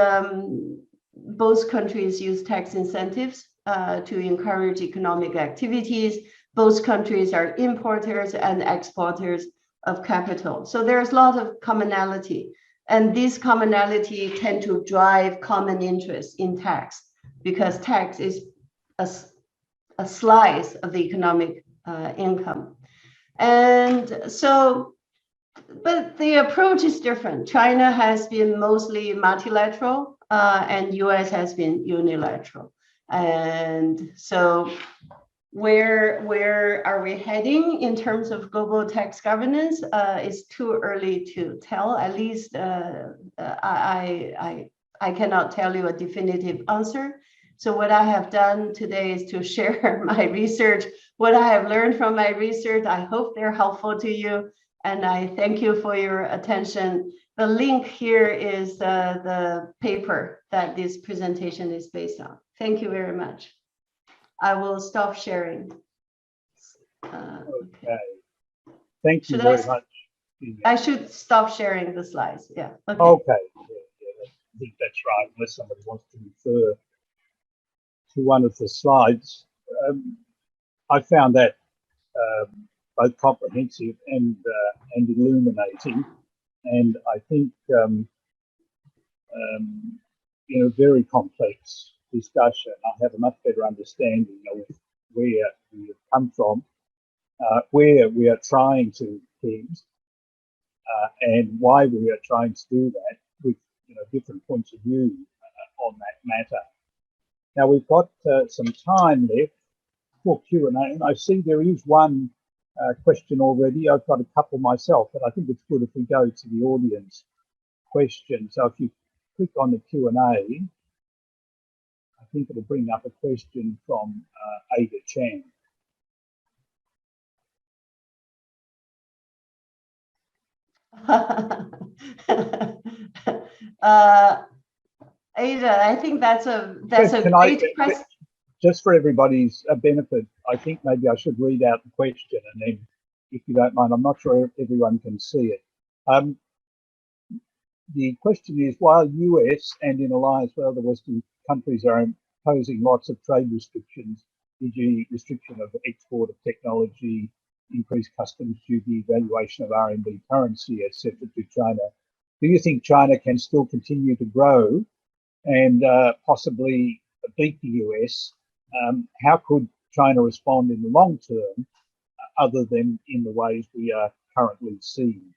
both countries use tax incentives to encourage economic activities. Both countries are importers and exporters of capital. So there's a lot of commonality. And this commonality tend to drive common interests in tax, because tax is a slice of the economic income. And so, but the approach is different. China has been mostly multilateral and US has been unilateral. And so where are we heading in terms of global tax governance? It's too early to tell. At least I cannot tell you a definitive answer. So what I have done today is to share my research, what I have learned from my research. I hope they're helpful to you, and I thank you for your attention. The link here is the paper that this presentation is based on. Thank you very much. I will stop sharing. Okay. Thank you very much. I should stop sharing the slides. Yeah. Okay. Yeah, I think that's right. Unless somebody wants to refer to one of the slides, I found that both comprehensive and illuminating, and I think in a very complex discussion, I have a much better understanding of where we have come from, where we are trying to head, and why we are trying to do that, with different points of view on that matter. Now we've got some time left for Q&A, and I see there is one question already. I've got a couple myself, but I think it's good if we go to the audience question. So if you click on the Q&A, I think it'll bring up a question from Ada Chan. Ada, I think that's a great question. Just for everybody's benefit, I think maybe I should read out the question, and then, if you don't mind, I'm not sure everyone can see it. The question is, while US and in alliance with other Western countries are imposing lots of trade restrictions, e.g. restriction of export of technology, increased customs duty, valuation of RMB currency, etc. to China, do you think China can still continue to grow and possibly beat the US? How could China respond in the long term, other than in the ways we are currently seeing?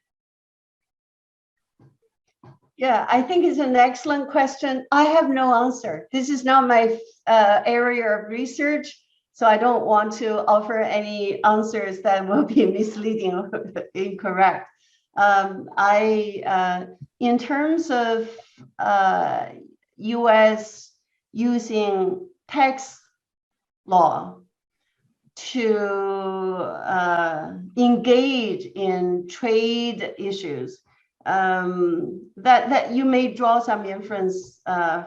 Yeah, I think it's an excellent question. I have no answer. This is not my area of research, so I don't want to offer any answers that will be misleading or incorrect. In terms of US using tax law to engage in trade issues, that you may draw some inference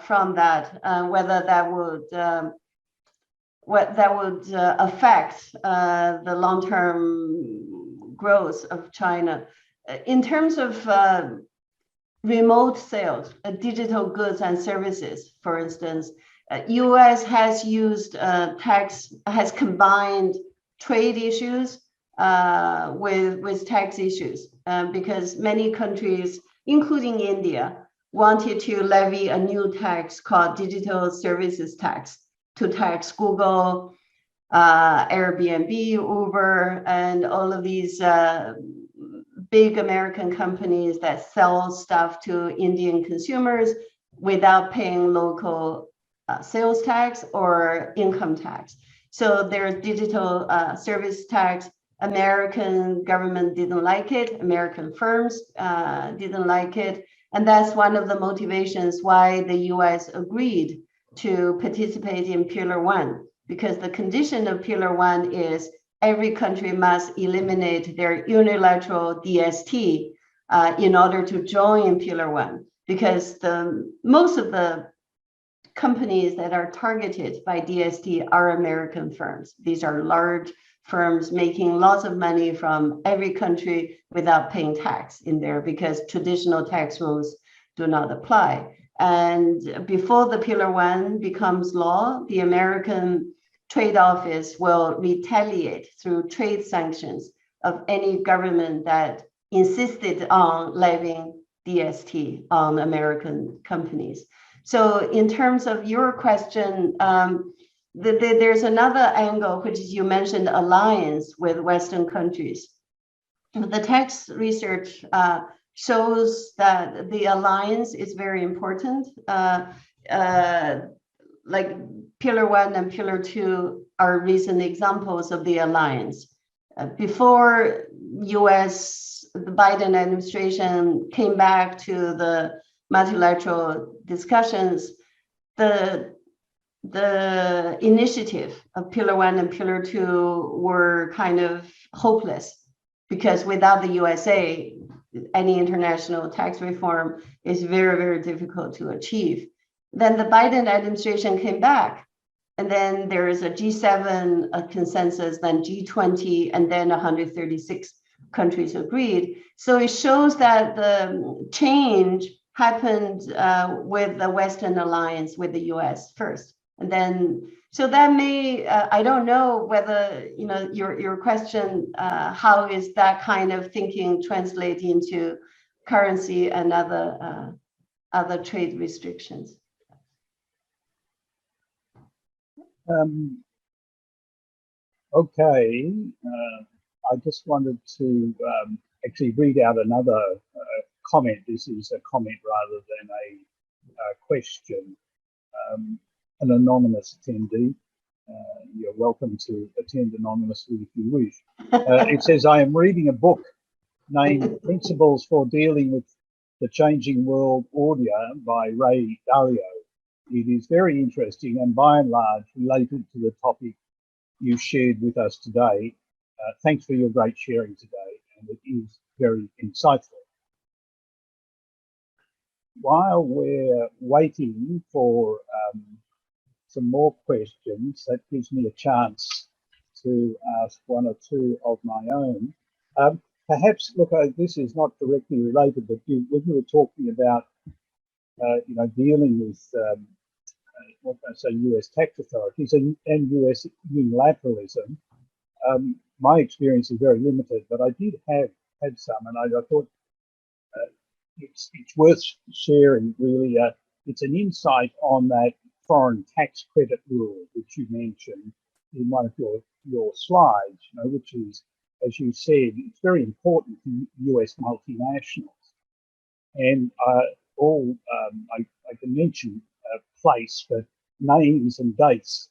from that, whether that would affect the long-term growth of China. In terms of remote sales, digital goods and services, for instance, US has used has combined trade issues with tax issues, because many countries, including India, wanted to levy a new tax called digital services tax to tax Google, Airbnb, Uber, and all of these big American companies that sell stuff to Indian consumers without paying local sales tax or income tax. So there's digital service tax. American government didn't like it. American firms didn't like it. And that's one of the motivations why the US agreed to participate in Pillar 1, because the condition of Pillar 1 is every country must eliminate their unilateral DST in order to join Pillar 1, because most of the companies that are targeted by DST are American firms. These are large firms making lots of money from every country without paying tax in there, because traditional tax rules do not apply. And before the Pillar 1 becomes law, the American Trade Office will retaliate through trade sanctions of any government that insisted on levying DST on American companies. So in terms of your question, there's another angle, which is you mentioned alliance with Western countries. The tax research shows that the alliance is very important. Like Pillar 1 and Pillar 2 are recent examples of the alliance. Before the Biden administration came back to the multilateral discussions, the initiative of Pillar 1 and Pillar 2 were kind of hopeless, because without the USA, any international tax reform is very, very difficult to achieve. Then the Biden administration came back, and then there is a G7 consensus, then G20, and then 136 countries agreed. So it shows that the change happened with the Western alliance with the US first. And then, so that may, I don't know whether, your question, how is that kind of thinking translate into currency and other trade restrictions? Okay, I just wanted to actually read out another comment. This is a comment rather than a question. An anonymous attendee. You're welcome to attend anonymously if you wish. It says, I am reading a book named Principles for Dealing with the Changing World Order by Ray Dalio. It is very interesting and by and large related to the topic you shared with us today. Thanks for your great sharing today, and it is very insightful. While we're waiting for some more questions, that gives me a chance to ask one or two of my own. Perhaps, look, this is not directly related, but when you were talking about, dealing with, what can I say, US tax authorities and US unilateralism, my experience is very limited, but I did have some, and I thought it's worth sharing, really. It's an insight on that foreign tax credit rule which you mentioned, in one of your slides, which is, as you said, it's very important for US multinationals. And I can mention a place, but names and dates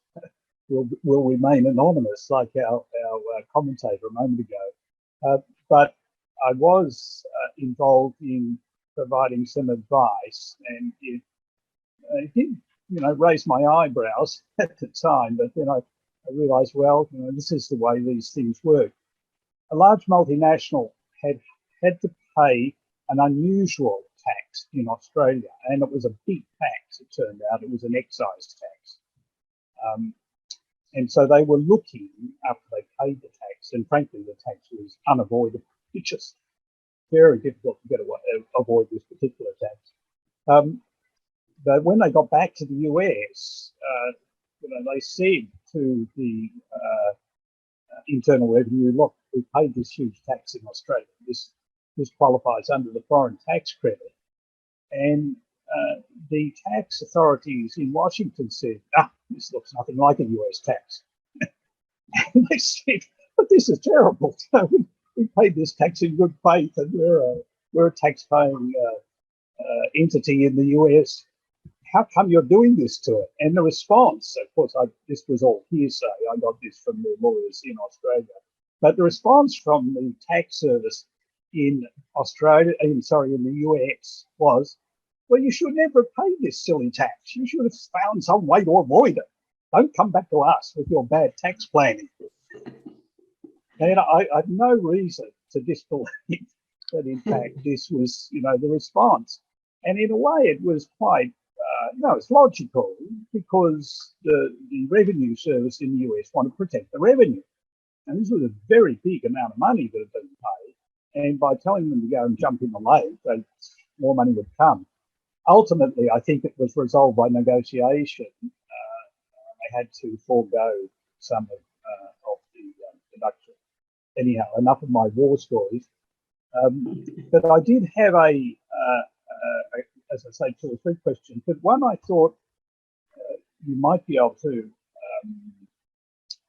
will remain anonymous, like our commentator a moment ago. But I was involved in providing some advice, and it did, raise my eyebrows at the time. But then I realised, well, this is the way these things work. A large multinational had to pay an unusual tax in Australia, and it was a big tax. It turned out it was an excise tax. And so they were looking, after they paid the tax, and frankly, the tax was unavoidable. It's just very difficult to avoid this particular tax. But when they got back to the US, they said to the Internal Revenue, look, we paid this huge tax in Australia. This qualifies under the foreign tax credit. And the tax authorities in Washington said, this looks nothing like a US tax. And they said, but this is terrible. We paid this tax in good faith, and we're a tax-paying entity in the US. How come you're doing this to it? And the response, of course, this was all hearsay. I got this from the lawyers in Australia. But the response from the tax service in the US was, well, you should never have paid this silly tax. You should have found some way to avoid it. Don't come back to us with your bad tax planning. And I have no reason to disbelieve that, in fact, this was, the response. And in a way, it was quite, it's logical, because the revenue service in the US wanted to protect the revenue. And this was a very big amount of money that had been paid. And by telling them to go and jump in the lake, more money would come. Ultimately, I think it was resolved by negotiation. They had to forego some of the deduction. Anyhow, enough of my war stories. But I did have as I say, 2 or 3 questions. But one I thought you might be able to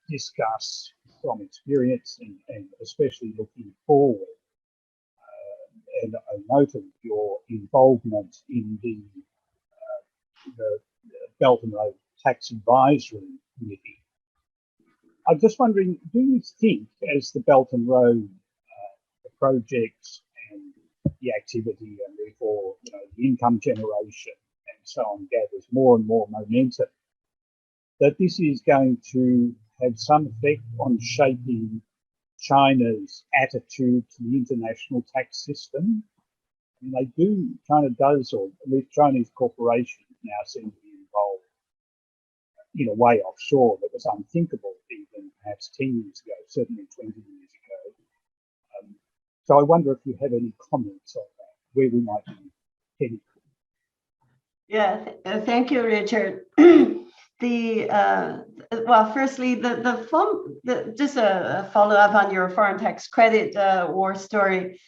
discuss from experience, and especially looking forward. And I noted your involvement in the Beltane Road Tax Advisory Committee. I'm just wondering, do you think, as the Beltane Road project and the activity, and therefore the income generation and so on, gathers more and more momentum, that this is going to have some effect on shaping China's attitude to the international tax system? I mean, China does, or at least Chinese corporations now seem to be involved in a way offshore that was unthinkable even perhaps 10 years ago, certainly 20 years ago. So I wonder if you have any comments on that, where we might be heading. Yeah, thank you, Richard. Well, firstly, just a follow up on your foreign tax credit war story.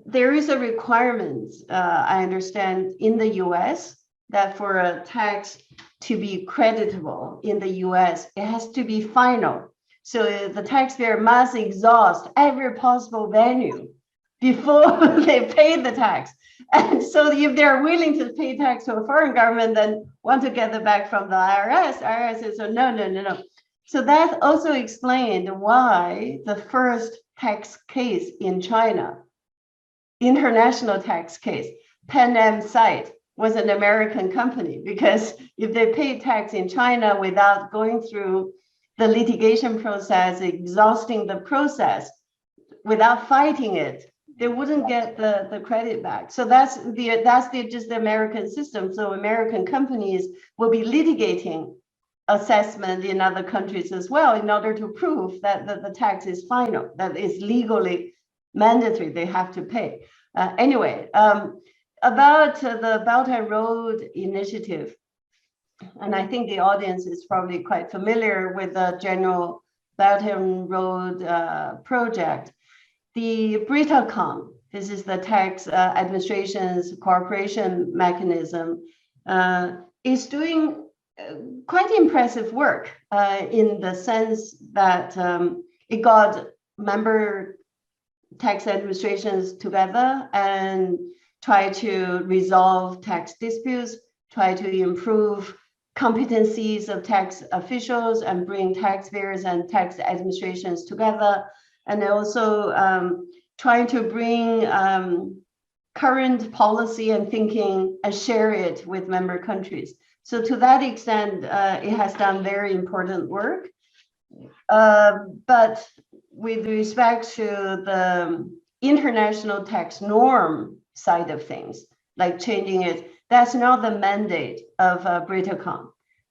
There is a requirement, I understand, in the US that for a tax to be creditable in the US, it has to be final. So the taxpayer must exhaust every possible venue before they pay the tax. And so if they're willing to pay tax to a foreign government, then want to get it back from the IRS says, oh, no. So that also explained why the first tax case in China, international tax case, Pan Am site, was an American company, because if they paid tax in China without going through the litigation process, exhausting the process, without fighting it, they wouldn't get the credit back. So that's just the American system. So American companies will be litigating assessment in other countries as well in order to prove that the tax is final, that is legally mandatory, they have to pay. Anyway, about the Beltane Road initiative, and I think the audience is probably quite familiar with the general Beltane Road project. The BRITACOM, this is the tax administration's cooperation mechanism, is doing quite impressive work in the sense that it got member tax administrations together and try to resolve tax disputes, try to improve competencies of tax officials and bring taxpayers and tax administrations together. And also trying to bring current policy and thinking and share it with member countries. So to that extent, it has done very important work. But with respect to the international tax norm side of things, like changing it, that's not the mandate of BRITACON.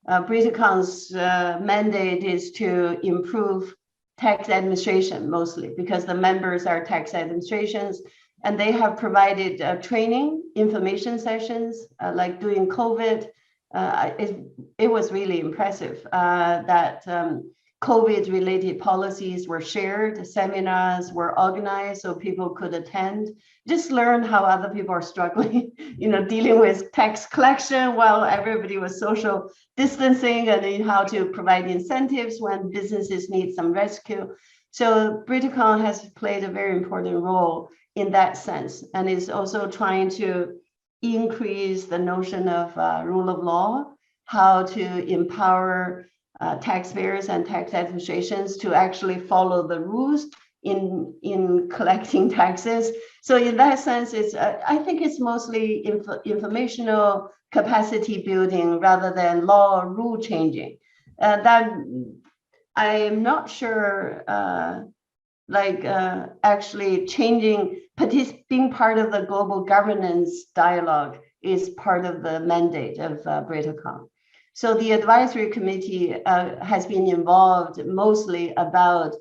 BRITACON's mandate is to improve tax administration mostly because the members are tax administrations, and they have provided training, information sessions, like during COVID. It was really impressive that COVID-related policies were shared, seminars were organized so people could attend, just learn how other people are struggling, dealing with tax collection while everybody was social distancing, and how to provide incentives when businesses need some rescue. So BRITACON has played a very important role in that sense, and is also trying to increase the notion of rule of law, how to empower taxpayers and tax administrations to actually follow the rules in collecting taxes. So in that sense, it's I think it's mostly informational capacity building rather than law or rule changing. That I am not sure, actually changing, being part of the global governance dialogue is part of the mandate of BRITACON. So the advisory committee has been involved mostly about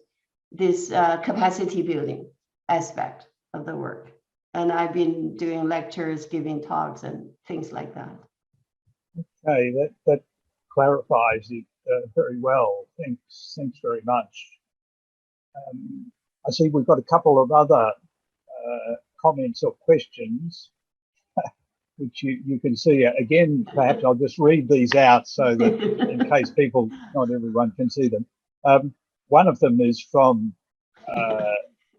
this capacity building aspect of the work. And I've been doing lectures, giving talks and things like that. Okay, that clarifies it very well. Thanks very much. I see we've got a couple of other comments or questions, which you can see. Again, perhaps I'll just read these out so that in case not everyone can see them. One of them is from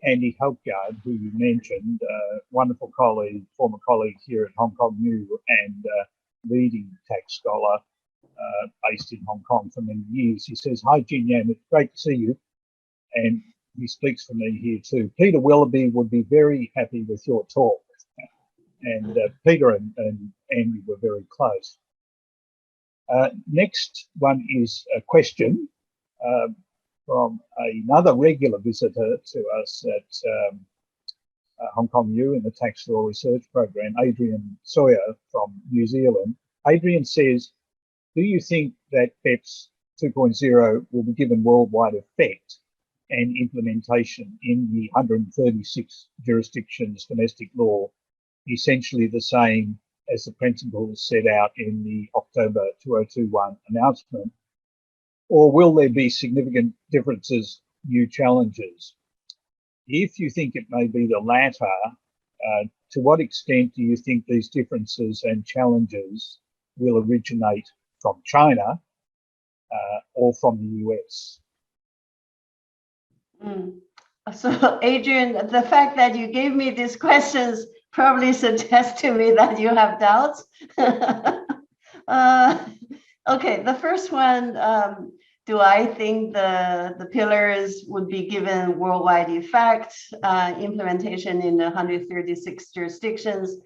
Andy Helpgard, who you mentioned, wonderful colleague, former colleague here at Hong Kong U and leading tax scholar based in Hong Kong for many years. He says, "Hi Jinyan, it's great to see you." And he speaks for me here too. "Peter Willoughby would be very happy with your talk." And Peter and Andy were very close. Next one is a question from another regular visitor to us at Hong Kong U in the Tax Law Research Program, Adrian Sawyer from New Zealand. Adrian says, "Do you think that BEPS 2.0 will be given worldwide effect and implementation in the 136 jurisdictions domestic law essentially the same as the principles set out in the October 2021 announcement? Or will there be significant differences, new challenges? If you think it may be the latter, to what extent do you think these differences and challenges will originate from China or from the US?" So Adrian, the fact that you gave me these questions probably suggests to me that you have doubts. Okay, the first one, do I think the pillars would be given worldwide effect, implementation in 136 jurisdictions,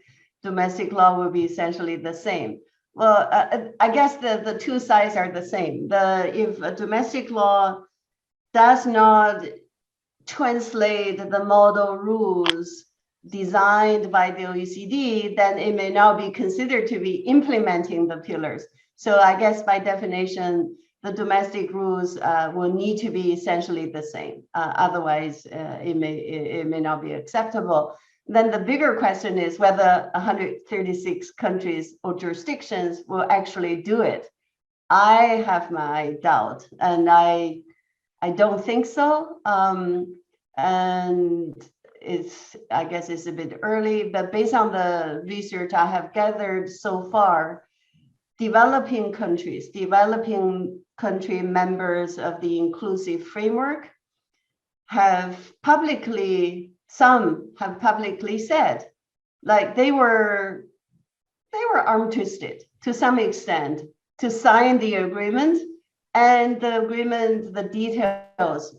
domestic law will be essentially the same? Well, I guess the two sides are the same. If a domestic law does not translate the model rules designed by the OECD, then it may now be considered to be implementing the pillars. So I guess by definition, the domestic rules will need to be essentially the same. Otherwise, it may not be acceptable. Then the bigger question is whether 136 countries or jurisdictions will actually do it. I have my doubt, and I don't think so. And I guess it's a bit early, but based on the research I have gathered so far, developing country members of the inclusive framework some have publicly said, like they were arm twisted to some extent to sign the agreement, and the agreement, the details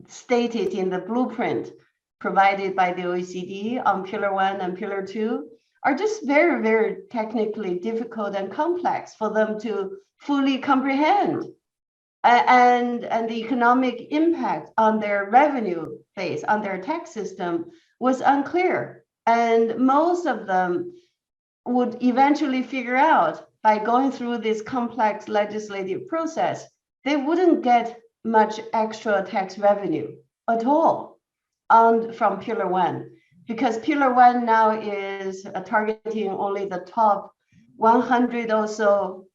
stated in the blueprint provided by the OECD on Pillar 1 and Pillar 2 are just very, very technically difficult and complex for them to fully comprehend. And the economic impact on their revenue base, on their tax system was unclear. And most of them would eventually figure out by going through this complex legislative process, they wouldn't get much extra tax revenue at all from Pillar 1, because Pillar 1 now is targeting only the top 100 or so,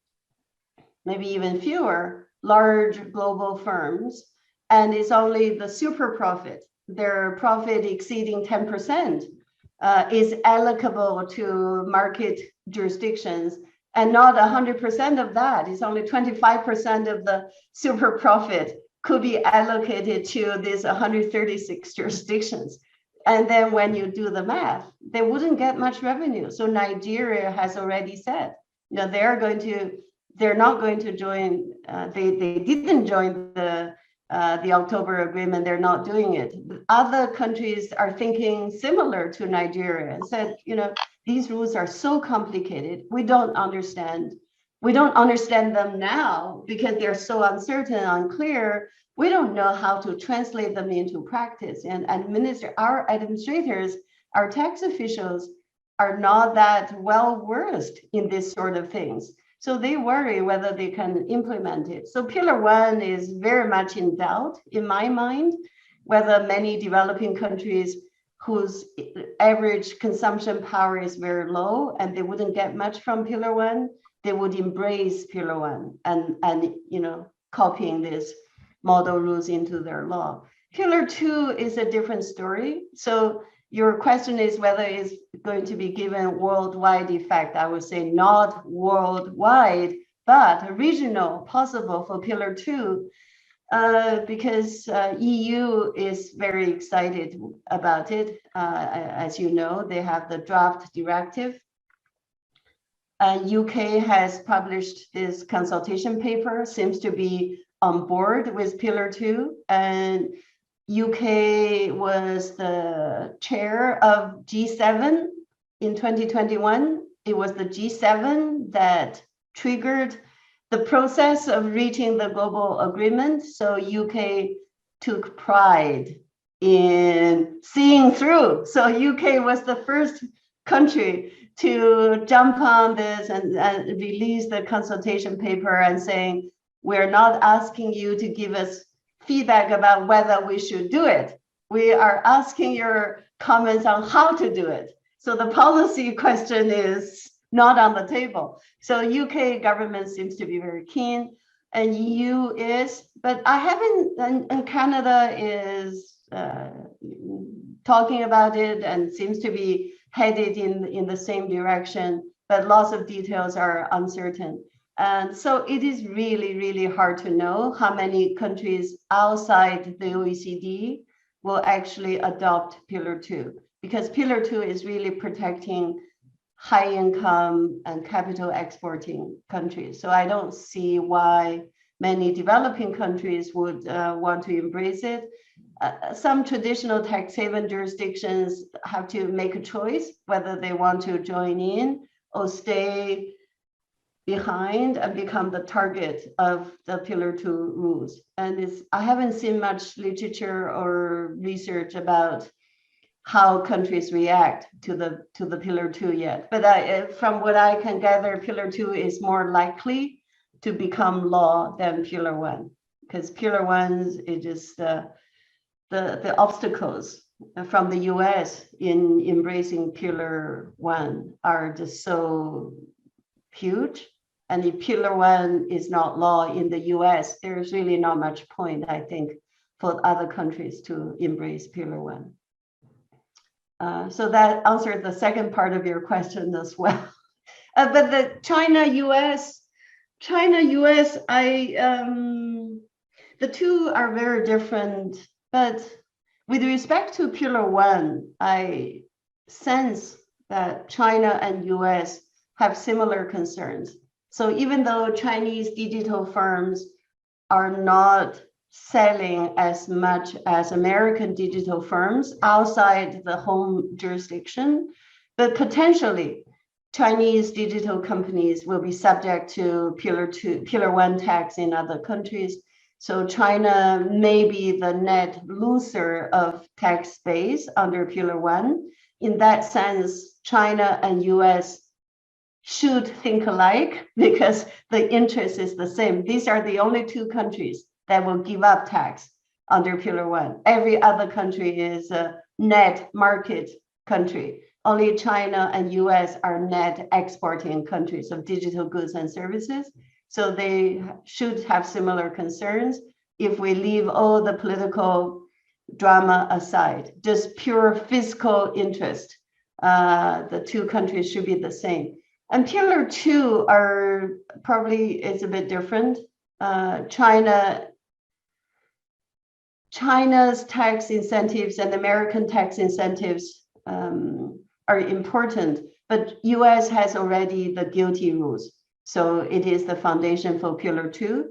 maybe even fewer, large global firms, and it's only the super profit, their profit exceeding 10%, is allocable to market jurisdictions, and not 100% of that. It's only 25% of the super profit could be allocated to these 136 jurisdictions. And then when you do the math, they wouldn't get much revenue. So Nigeria has already said, they're not going to join. They didn't join the October agreement. They're not doing it. Other countries are thinking similar to Nigeria and said, these rules are so complicated. We don't understand. We don't understand them now because they're so uncertain, unclear. We don't know how to translate them into practice. And our administrators, our tax officials are not that well versed in this sort of things. So they worry whether they can implement it. So Pillar 1 is very much in doubt, in my mind, whether many developing countries whose average consumption power is very low and they wouldn't get much from Pillar 1, they would embrace Pillar 1 and copying this model rules into their law. Pillar 2 is a different story. So your question is whether it's going to be given worldwide effect. I would say not worldwide, but regional, possible for Pillar 2, because EU is very excited about it. As you know, they have the draft directive. UK has published this consultation paper, seems to be on board with Pillar 2, and UK was the chair of G7 in 2021. It was the G7 that triggered the process of reaching the global agreement. So UK took pride in seeing through. So UK was the first country to jump on this and release the consultation paper and saying, we're not asking you to give us feedback about whether we should do it. We are asking your comments on how to do it. So the policy question is not on the table. So UK government seems to be very keen, and EU is, but I haven't, and Canada is talking about it and seems to be headed in the same direction, but lots of details are uncertain. And so it is really, really hard to know how many countries outside the OECD will actually adopt Pillar 2, because Pillar 2 is really protecting high income and capital exporting countries. So I don't see why many developing countries would want to embrace it. Some traditional tax haven jurisdictions have to make a choice whether they want to join in or stay behind and become the target of the Pillar 2 rules. And I haven't seen much literature or research about how countries react to the Pillar 2 yet. But from what I can gather, Pillar 2 is more likely to become law than Pillar 1, because Pillar 1 is just the obstacles from the US in embracing Pillar 1 are just so huge. And if Pillar 1 is not law in the US, there's really not much point, I think, for other countries to embrace Pillar 1. So that answered the second part of your question as well. But the China-US, the two are very different. But with respect to Pillar 1, I sense that China and US have similar concerns. So even though Chinese digital firms are not selling as much as American digital firms outside the home jurisdiction, but potentially Chinese digital companies will be subject to Pillar 1 tax in other countries. So China may be the net loser of tax base under Pillar 1. In that sense, China and US should think alike because the interest is the same. These are the only two countries that will give up tax under Pillar 1. Every other country is a net market country. Only China and US are net exporting countries of digital goods and services. So they should have similar concerns if we leave all the political drama aside, just pure fiscal interest. The two countries should be the same. And Pillar 2 are probably is a bit different. China's tax incentives and American tax incentives are important, but US has already the GILTI rules. So it is the foundation for Pillar 2.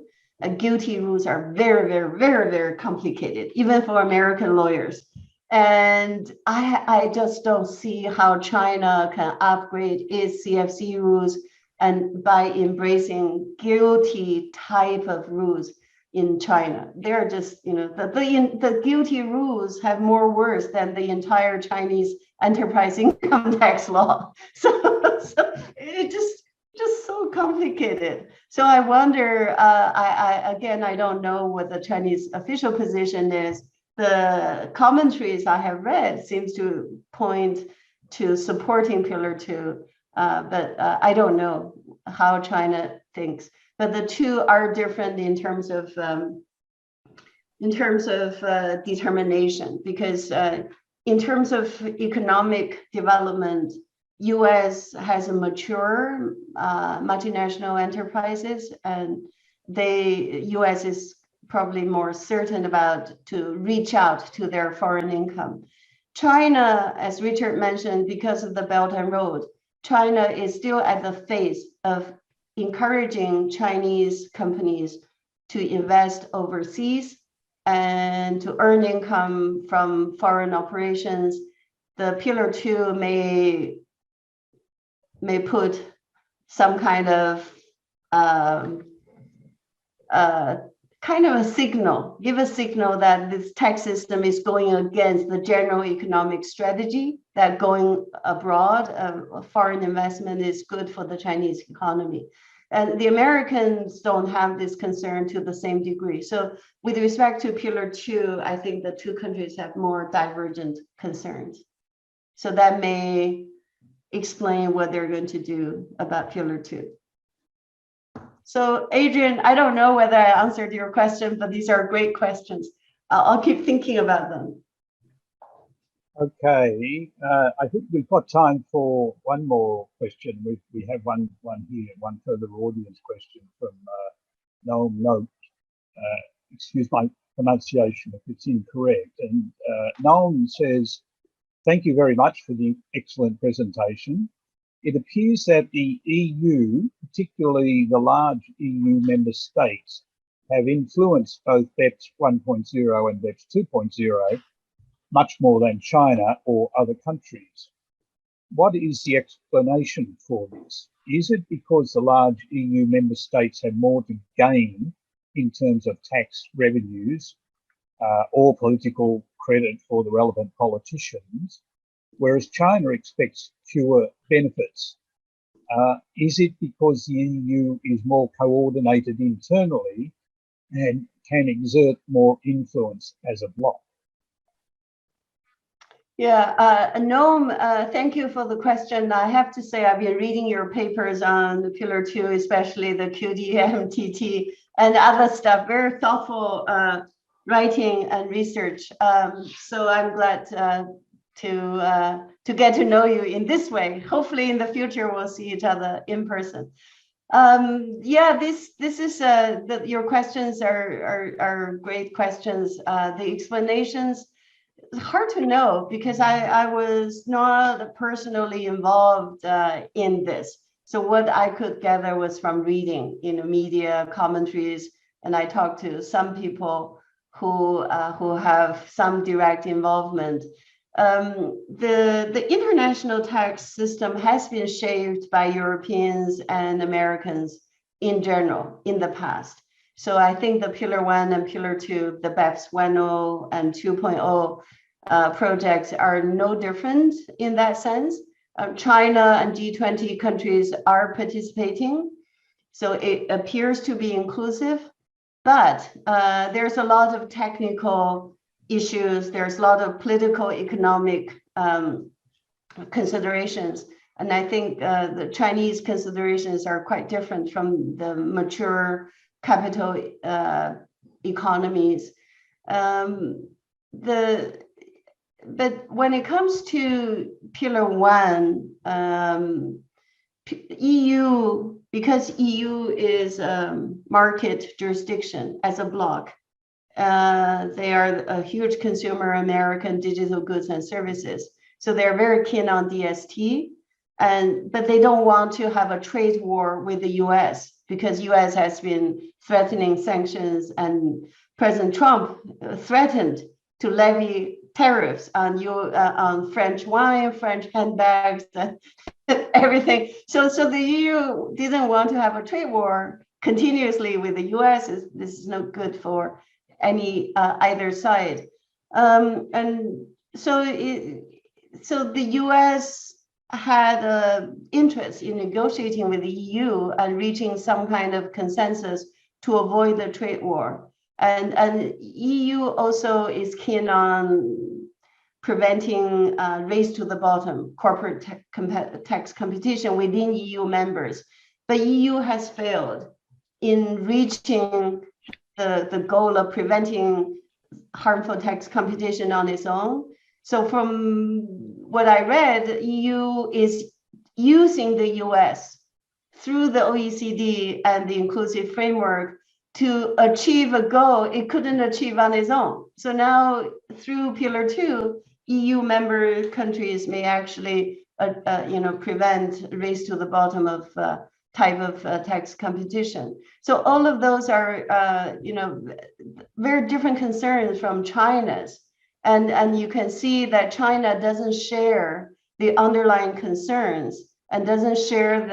GILTI rules are very, very, very, very complicated, even for American lawyers. And I just don't see how China can upgrade its CFC rules and by embracing GILTI type of rules in China. They're just, the GILTI rules have more words than the entire Chinese enterprise income tax law. So it just so complicated. So I wonder, I don't know what the Chinese official position is. The commentaries I have read seems to point to supporting Pillar 2, but I don't know how China thinks. But the two are different in terms of determination, because in terms of economic development, US has a mature multinational enterprises, and US is probably more certain about to reach out to their foreign income. China, as Richard mentioned, because of the Beltane Road, China is still at the phase of encouraging Chinese companies to invest overseas and to earn income from foreign operations. The Pillar 2 may put some kind of a signal, give a signal that this tax system is going against the general economic strategy, that going abroad, foreign investment is good for the Chinese economy. And the Americans don't have this concern to the same degree. So with respect to Pillar 2, I think the two countries have more divergent concerns. So that may explain what they're going to do about Pillar 2. So Adrian, I don't know whether I answered your question, but these are great questions. I'll keep thinking about them. Okay, I think we've got time for one more question. We have one here, one further audience question from Noam Note. Excuse my pronunciation if it's incorrect. And Noam says, thank you very much for the excellent presentation. It appears that the EU, particularly the large EU member states, have influenced both BEPS 1.0 and BEPS 2.0 much more than China or other countries. What is the explanation for this? Is it because the large EU member states have more to gain in terms of tax revenues or political credit for the relevant politicians, whereas China expects fewer benefits? Is it because the EU is more coordinated internally and can exert more influence as a bloc? Yeah, Noam, thank you for the question. I have to say I've been reading your papers on the Pillar 2, especially the QDMTT and other stuff, very thoughtful writing and research. So I'm glad to get to know you in this way. Hopefully in the future we'll see each other in person. Yeah, this is your questions are great questions. The explanations, it's hard to know because I was not personally involved in this. So what I could gather was from reading, media commentaries, and I talked to some people who have some direct involvement. The international tax system has been shaped by Europeans and Americans in general in the past. So I think the Pillar 1 and Pillar 2, the BEPS 1.0 and 2.0 projects are no different in that sense. China and G20 countries are participating, so it appears to be inclusive, but there's a lot of technical issues, there's a lot of political, economic considerations, and I think the Chinese considerations are quite different from the mature capital economies. But when it comes to Pillar 1, EU, because EU is market jurisdiction as a bloc, they are a huge consumer American digital goods and services. So they're very keen on DST, but they don't want to have a trade war with the US because US has been threatening sanctions, and President Trump threatened to levy tariffs on French wine, French handbags, everything. So the EU didn't want to have a trade war continuously with the US. This is not good for either side. And so the US had an interest in negotiating with the EU and reaching some kind of consensus to avoid the trade war. And EU also is keen on preventing race to the bottom, corporate tax competition within EU members. But EU has failed in reaching the goal of preventing harmful tax competition on its own. So from what I read, EU is using the US through the OECD and the inclusive framework to achieve a goal it couldn't achieve on its own. So now through Pillar 2, EU member countries may actually prevent race to the bottom of type of tax competition. So all of those are very different concerns from China's. And you can see that China doesn't share the underlying concerns and doesn't share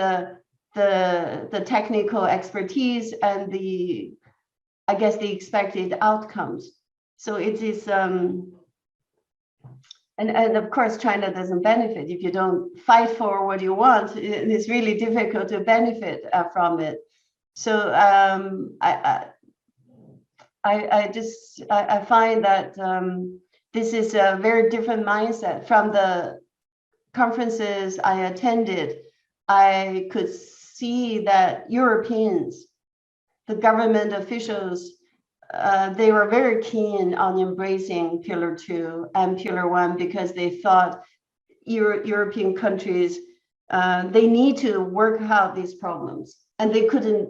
the technical expertise and the expected outcomes. So it is, and of course, China doesn't benefit. If you don't fight for what you want, it's really difficult to benefit from it. So I find that this is a very different mindset from the conferences I attended. I could see that Europeans, the government officials, they were very keen on embracing Pillar 2 and Pillar 1 because they thought European countries, they need to work out these problems, and they couldn't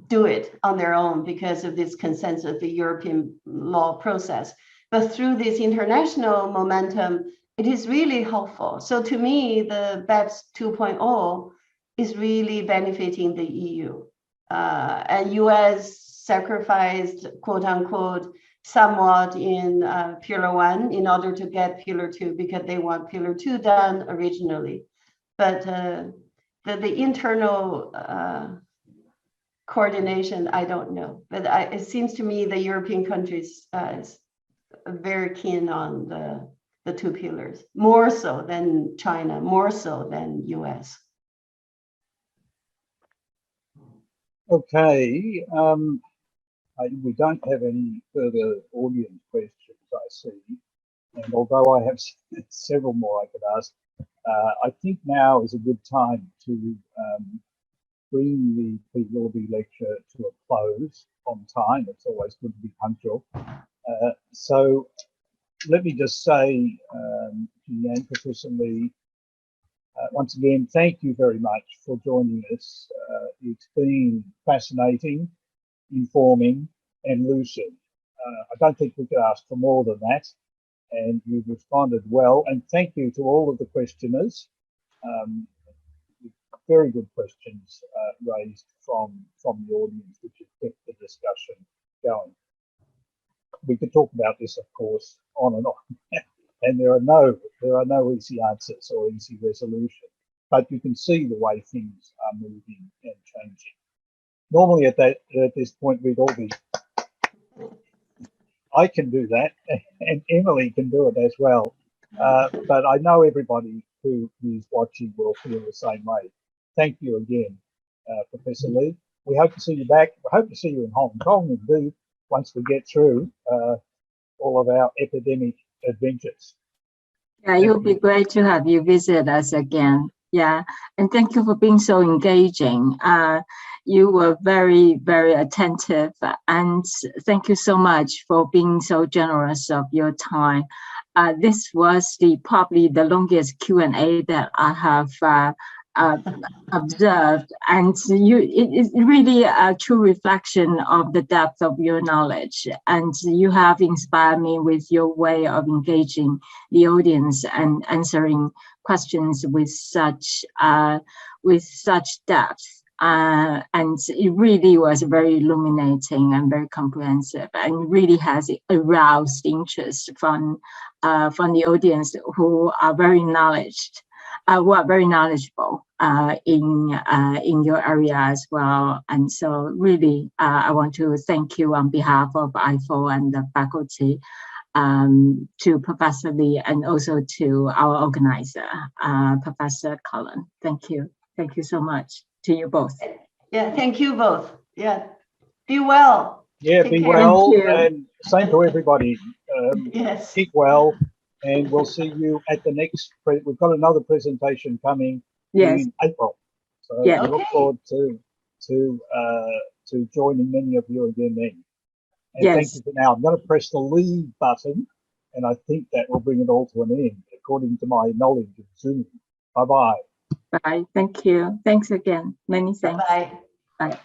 do it on their own because of this consensus, the European law process. But through this international momentum, it is really helpful. So to me, the BEPS 2.0 is really benefiting the EU. And US sacrificed, quote unquote, somewhat in Pillar 1 in order to get Pillar 2 because they want Pillar 2 done originally. But the internal coordination, I don't know. But it seems to me the European countries is very keen on the two pillars, more so than China, more so than US. Okay, we don't have any further audience questions, I see. And although I have several more I could ask, I think now is a good time to bring the Willoughby lecture to a close on time. It's always good to be punctual. So let me just say, Jinyan, and Professor Lee. Once again, thank you very much for joining us. It's been fascinating, informing, and lucid. I don't think we could ask for more than that, and you've responded well. And thank you to all of the questioners. Very good questions raised from the audience, which has kept the discussion going. We could talk about this, of course, on and on, and there are no easy answers or easy resolution. But you can see the way things are moving and changing. Normally, at this point, we'd all be. I can do that, and Emily can do it as well. But I know everybody who is watching will feel the same way. Thank you again, Professor Lee. We hope to see you back. We hope to see you in Hong Kong, indeed, once we get through all of our epidemic adventures. Yeah, it would be great to have you visit us again. Yeah, and thank you for being so engaging. You were very, very attentive, and thank you so much for being so generous of your time. This was probably the longest Q&A that I have observed, and it's really a true reflection of the depth of your knowledge, and you have inspired me with your way of engaging the audience and answering questions with such depth, and it really was very illuminating and very comprehensive, and really has aroused interest from the audience who are very knowledgeable in your area as well. And so really, I want to thank you on behalf of AIIFL and the faculty, to Professor Lee, and also to our organizer, Professor Cullen. Thank you. Thank you so much to you both. Yeah, thank you both. Yeah, be well. Yeah, Take be care. well, and same to everybody. Yes. Keep well, and we'll see you at the next. We've got another presentation coming in April, so Yeah. we look forward to joining many of you again then. And thank you for now. I'm going to press the leave button, and I think that will bring it all to an end, according to my knowledge of Zoom. Bye-bye. Bye. Thank you. Thanks again. Many thanks. Bye. Bye.